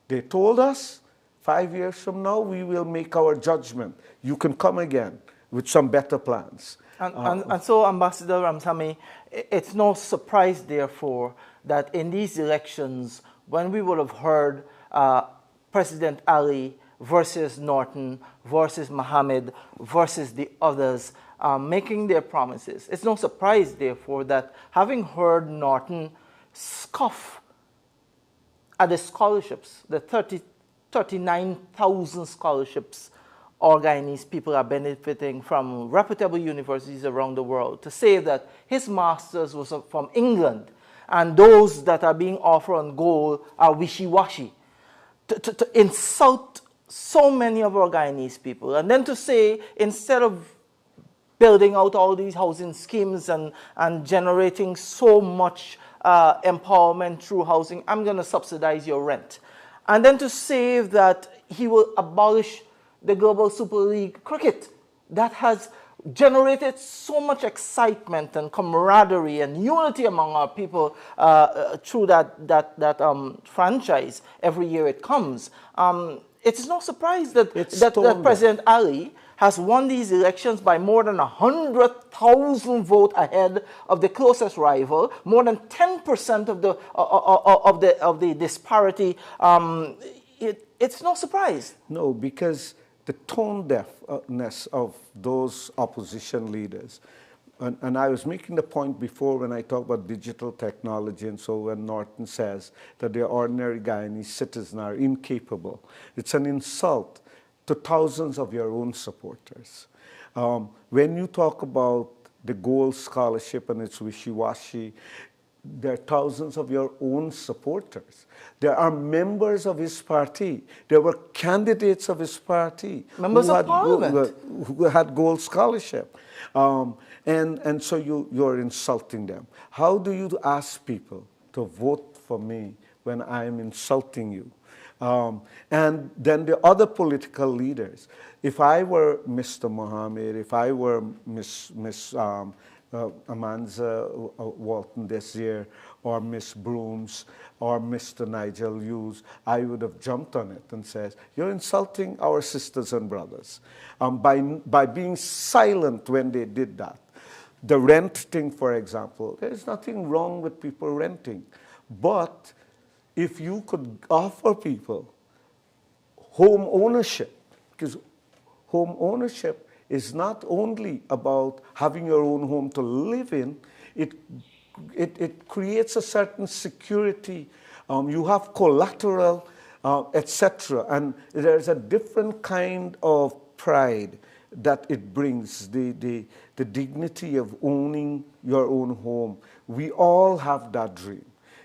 Speaker 3: they told us, 5 years from now, we will make our judgment. You can come again with some better plans.
Speaker 2: And so, Ambassador Ramsamy, it's no surprise, therefore, that in these elections, when we would have heard President Ali versus Norton versus Mohammed versus the others making their promises, it's no surprise, therefore, that having heard Norton scoff at the scholarships, the 39,000 scholarships all Guyanese people are benefiting from reputable universities around the world, to say that his master's was from England and those that are being offered on gold are wishy-washy, to insult so many of our Guyanese people, and then to say, instead of building out all these housing schemes and generating so much empowerment through housing, I'm going to subsidize your rent. And then to say that he will abolish the Global Super League cricket that has generated so much excitement and camaraderie and unity among our people through that franchise every year it comes. It's no surprise that President Ali has won these elections by more than 100,000 votes ahead of the closest rival, more than 10% of the disparity. It's no surprise.
Speaker 3: No, because the tone deafness of those opposition leaders, and I was making the point before when I talked about digital technology, and so when Norton says that the ordinary Guyanese citizens are incapable, it's an insult to thousands of your own supporters. When you talk about the gold scholarship and its wishy-washy, there are thousands of your own supporters. There are members of his party. There were candidates of his party.
Speaker 2: Members of parliament.
Speaker 3: Who had gold scholarship. And so you're insulting them. How do you ask people to vote for me when I'm insulting you? And then the other political leaders. If I were Mr. Mohammed, if I were Miss Amanza Walton this year, or Miss Brooms, or Mr. Nigel Hughes, I would have jumped on it and said, you're insulting our sisters and brothers by being silent when they did that. The rent thing, for example, there's nothing wrong with people renting. But if you could offer people home ownership, because home ownership is not only about having your own home to live in, it creates a certain security. You have collateral, etc. And there's a different kind of pride that it brings, the dignity of owning your own home. We all have that dream.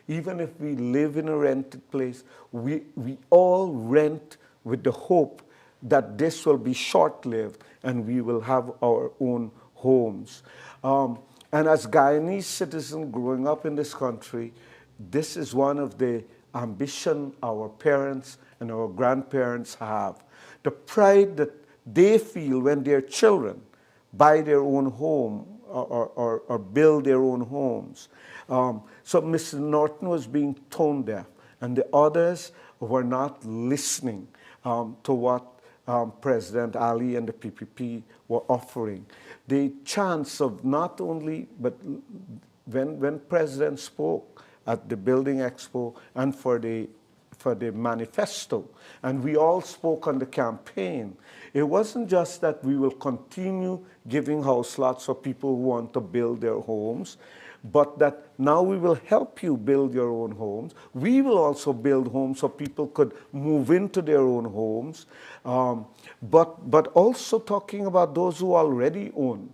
Speaker 3: Even if we live in a rented place, we all rent with the hope that this will be short-lived and we will have our own homes. And as Guyanese citizens growing up in this country, this is one of the ambition our parents and our grandparents have. The pride that they feel when their children buy their own home or build their own homes. So Mr. Norton was being tone deaf, and the others were not listening to what President Ali and the PPP were offering. The chance of not only, but when President spoke at the Building Expo and for the manifesto, and we all spoke on the campaign, it wasn't just that we will continue giving house lots for people who want to build their homes, but that now we will help you build your own homes. We will also build homes so people could move into their own homes, but also talking about those who already own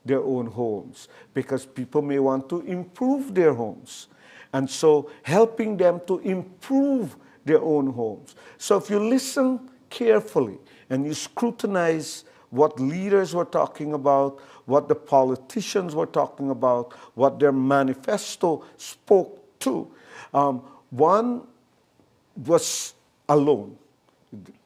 Speaker 3: their own homes, because people may want to improve their homes. And so helping them to improve their own homes. So if you listen carefully and you scrutinize what leaders were talking about, what the politicians were talking about, what their manifesto spoke to, one was alone.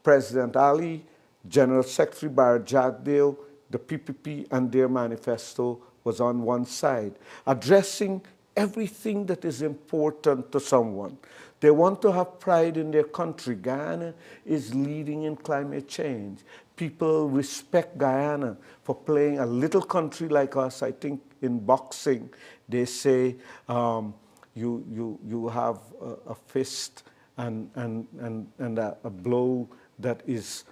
Speaker 3: President Ali, General Secretary Barrett Jagdeo, the PPP and their manifesto was on one side, addressing everything that is important to someone. They want to have pride in their country. Guyana is leading in climate change. People respect Guyana for playing a little country like us. I think in boxing, they say you have a fist and a blow that is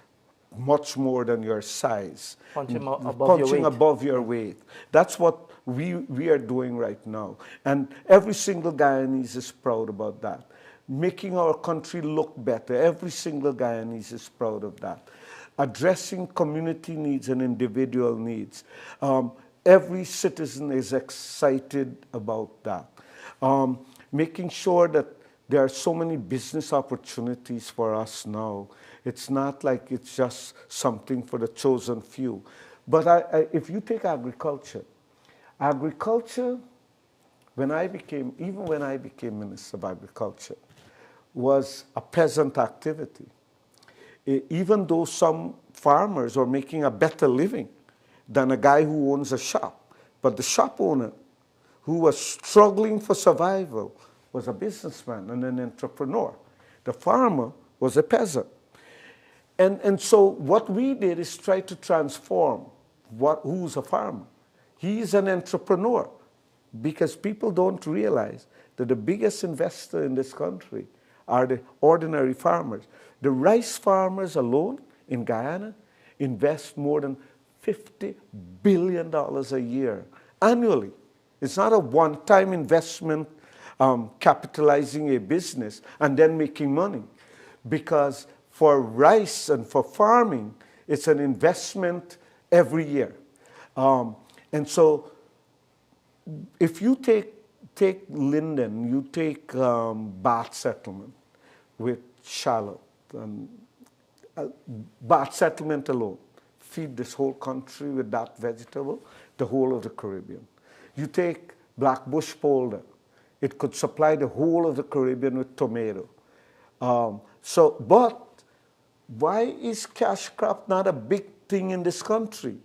Speaker 3: much more than your size.
Speaker 2: Punching
Speaker 3: above your weight. That's what we are doing right now. And every single Guyanese is proud about that. Making our country look better. Every single Guyanese is proud of that. Addressing community needs and individual needs. Every citizen is excited about that. Making sure that there are so many business opportunities for us now. It's not like it's just something for the chosen few. But if you take agriculture, when I became Minister of Agriculture, was a peasant activity. Even though some farmers are making a better living than a guy who owns a shop. But the shop owner, who was struggling for survival, was a businessman and an entrepreneur. The farmer was a peasant. And so what we did is try to transform who's a farmer. He's an entrepreneur, because people don't realize that the biggest investor in this country are the ordinary farmers. The rice farmers alone in Guyana invest more than $50 billion a year annually. It's not a one-time investment capitalizing a business and then making money, because for rice and for farming, it's an investment every year. And so if you take Linden, you take Bath Settlement with Charlotte, Bath Settlement alone, feed this whole country with that vegetable, the whole of the Caribbean. You take Black Bush Polder, it could supply the whole of the Caribbean with tomato. But why is cash crop not a big thing in this country?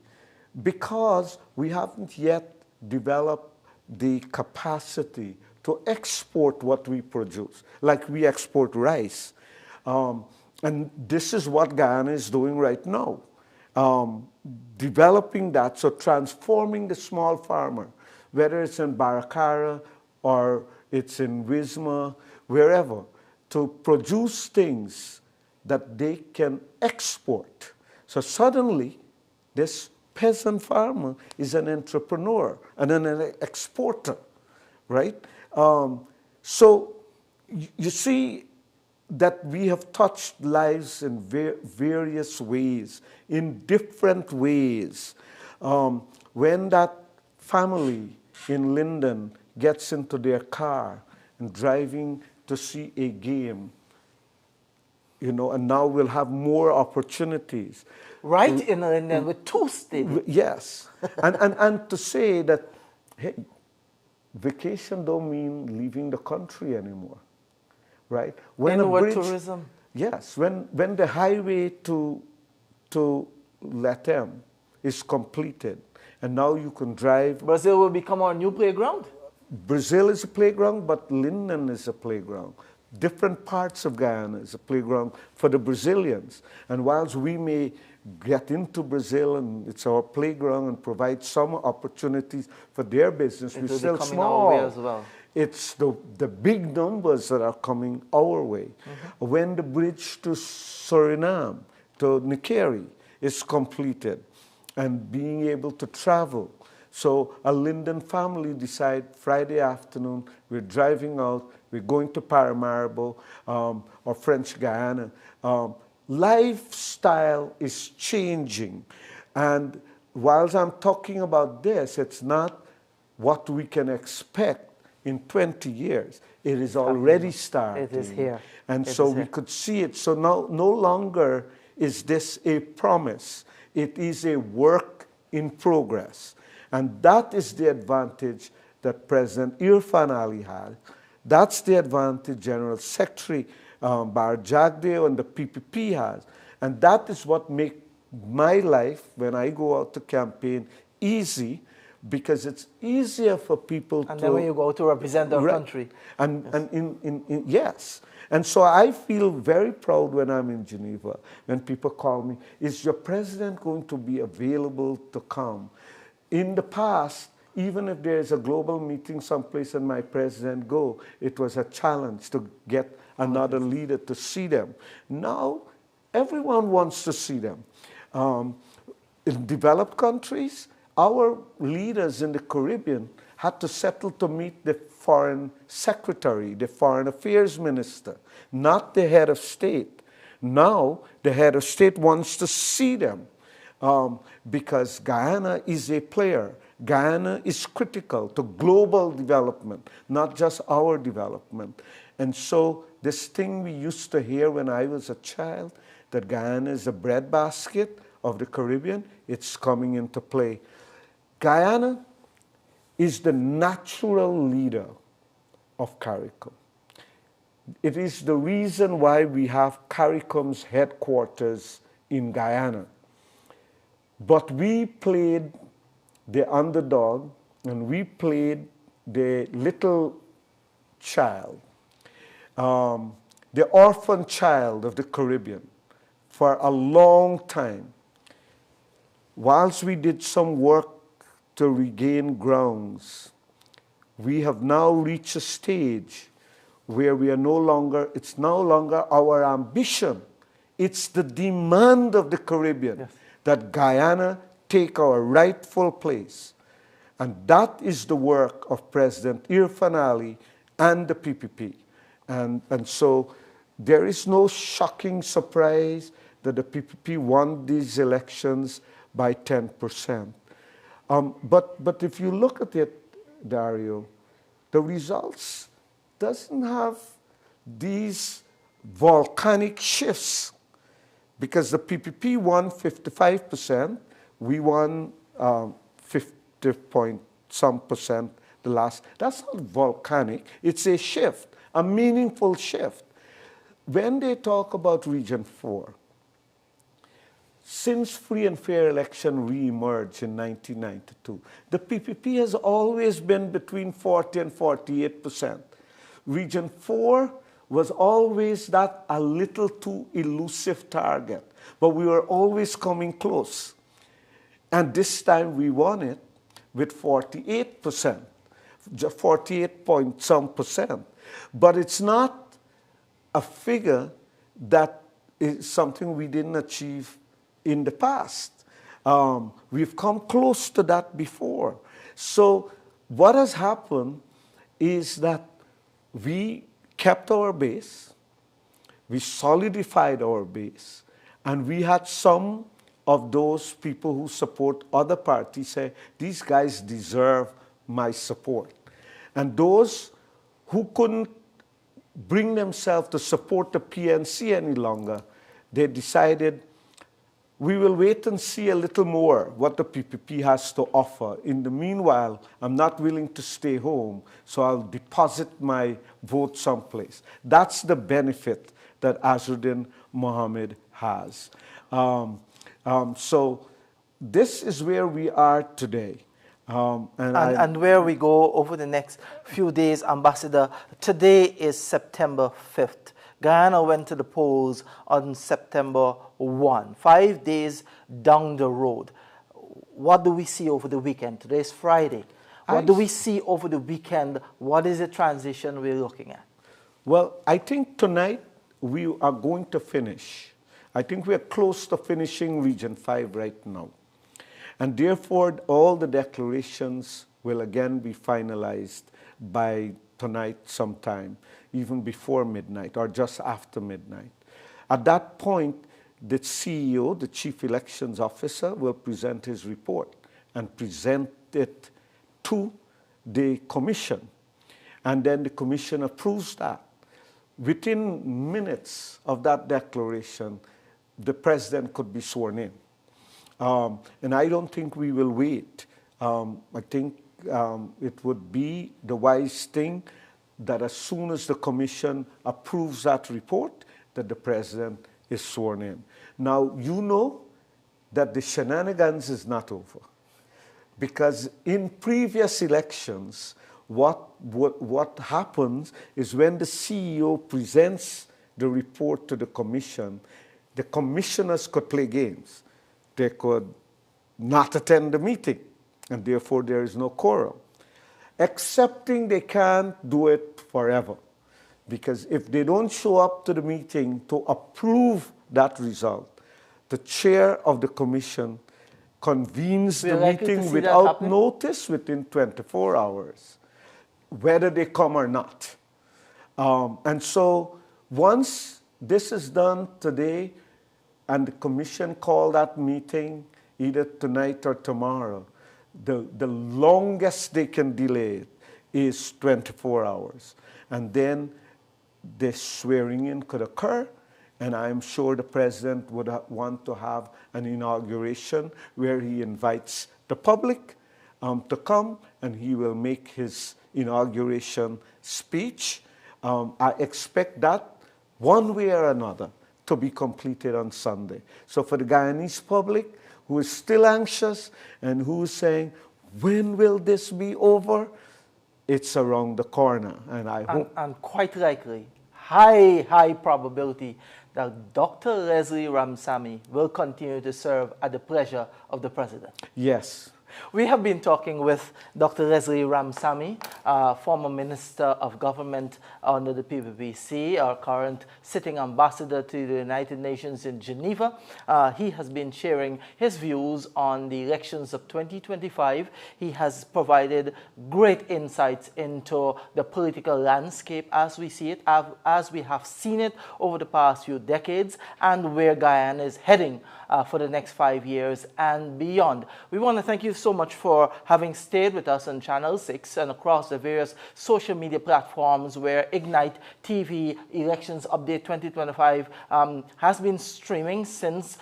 Speaker 3: Because we haven't yet developed the capacity to export what we produce, like we export rice. And this is what Guyana is doing right now, developing that, so transforming the small farmer, whether it's in Baracara or it's in Wisma, wherever, to produce things that they can export. So suddenly, this peasant farmer is an entrepreneur and an exporter, right? So you see that we have touched lives in various ways, in different ways. When that family in Linden gets into their car and driving to see a game, you know, and now we'll have more opportunities.
Speaker 2: Right in Linden with two stadiums.
Speaker 3: Yes. and to say that, hey, vacation don't mean leaving the country anymore, right?
Speaker 2: Inward tourism.
Speaker 3: Yes. When the highway to Latem is completed. And now you can drive.
Speaker 2: Brazil will become our new playground?
Speaker 3: Brazil is a playground, but Linden is a playground. Different parts of Guyana is a playground for the Brazilians. And whilst we may get into Brazil and it's our playground and provide some opportunities for their business, we're still small.
Speaker 2: Our way as well.
Speaker 3: It's the big numbers that are coming our way. When the bridge to Suriname, to Nikeri, is completed and being able to travel. So a Linden family decide Friday afternoon, we're driving out, we're going to Paramaribo or French Guyana. Lifestyle is changing. And whilst I'm talking about this, it's not what we can expect in 20 years. It is already starting.
Speaker 2: It is here.
Speaker 3: And so we could see it. So now no longer is this a promise. It is a work in progress. And that is the advantage that President Irfan Ali had. That's the advantage General Secretary Bar Jagdeo and the PPP has. And that is what makes my life, when I go out to campaign, easy, because it's easier for people to...
Speaker 2: And then when you go to represent our country.
Speaker 3: Yes. And so I feel very proud when I'm in Geneva, when people call me, is your president going to be available to come? In the past, even if there's a global meeting someplace and my president go, it was a challenge to get another leader to see them. Now, everyone wants to see them. In developed countries, our leaders in the Caribbean had to settle to meet the foreign secretary, the foreign affairs minister, not the head of state. Now, the head of state wants to see them because Guyana is a player. Guyana is critical to global development, not just our development. And so this thing we used to hear when I was a child, that Guyana is a breadbasket of the Caribbean, it's coming into play. Guyana is the natural leader of CARICOM. It is the reason why we have CARICOM's headquarters in Guyana. But we played the underdog and we played the little child, the orphan child of the Caribbean for a long time. Whilst we did some work to regain grounds, we have now reached a stage where we are no longer, it's no longer our ambition, it's the demand of the Caribbean that Guyana take our rightful place. And that is the work of President Irfan Ali and the PPP. And so there is no shocking surprise that the PPP won these elections by 10%. But if you look at it, Dario, the results doesn't have these volcanic shifts, because the PPP won 55%, we won 50 point some percent the last. That's not volcanic, it's a shift, a meaningful shift. When they talk about Region 4, since free and fair election re-emerged in 1992, the PPP has always been between 40 and 48%. Region 4 was always that a little too elusive target, but we were always coming close. And this time we won it with 48%, 48 point some percent. But it's not a figure that is something we didn't achieve in the past. We've come close to that before. So what has happened is that we kept our base, we solidified our base, and we had some of those people who support other parties say, these guys deserve my support. And those who couldn't bring themselves to support the PNC any longer, they decided, we will wait and see a little more what the PPP has to offer. In the meanwhile, I'm not willing to stay home, so I'll deposit my vote someplace. That's the benefit that Azzuddin Mohammed has. So this is where we are today.
Speaker 2: And where we go over the next few days, Ambassador, today is September 5th. Guyana went to the polls on September 1, 5 days down the road. What do we see over the weekend? Today is Friday. What do we see over the weekend? What is the transition we're looking at?
Speaker 3: Well, I think tonight we are going to finish. I think we are close to finishing Region 5 right now. And therefore, all the declarations will again be finalized by tonight sometime, even before midnight or just after midnight. At that point, the CEO, the Chief Elections Officer, will present his report and present it to the Commission. And then the Commission approves that. Within minutes of that declaration, the President could be sworn in. And I don't think we will wait. I think it would be the wise thing that as soon as the Commission approves that report, that the President is sworn in. Now, you know that the shenanigans is not over. Because in previous elections, what happens is when the CEO presents the report to the Commission, the commissioners could play games. They could not attend the meeting, and therefore there is no quorum. Excepting they can't do it forever. Because if they don't show up to the meeting to approve that result, the chair of the commission convenes the meeting without notice within 24 hours, whether they come or not. And so once this is done today, and the commission call that meeting either tonight or tomorrow, the longest they can delay it is 24 hours. And then the swearing in could occur, and I'm sure the President would want to have an inauguration where he invites the public to come, and he will make his inauguration speech. I expect that one way or another to be completed on Sunday. So for the Guyanese public who is still anxious and who is saying, when will this be over? It's around the corner, and I hope.
Speaker 2: And quite likely, high probability that Dr. Leslie Ramsamy will continue to serve at the pleasure of the President.
Speaker 3: Yes.
Speaker 2: We have been talking with Dr. Leslie Ramsamy, former Minister of Government under the PPPC, our current sitting ambassador to the United Nations in Geneva. He has been sharing his views on the elections of 2025. He has provided great insights into the political landscape as we see it, as we have seen it over the past few decades, and where Guyana is heading for the next 5 years and beyond. We want to thank you so much for having stayed with us on Channel 6 and across the various social media platforms where Ignite TV Elections Update 2025 has been streaming since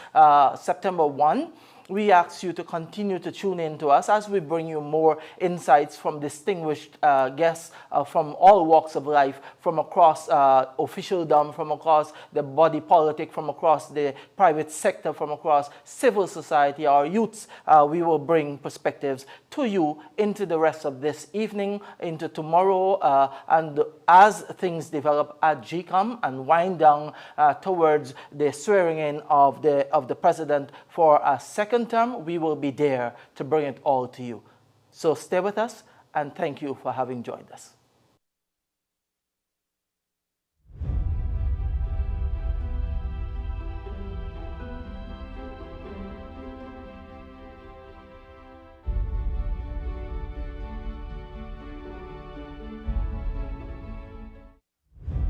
Speaker 2: September 1. We ask you to continue to tune in to us as we bring you more insights from distinguished guests from all walks of life, from across officialdom, from across the body politic, from across the private sector, from across civil society, our youths. We will bring perspectives to you into the rest of this evening, into tomorrow, and as things develop at GCOM and wind down towards the swearing in of the President for a second term, we will be there to bring it all to you. So stay with us, and thank you for having joined us.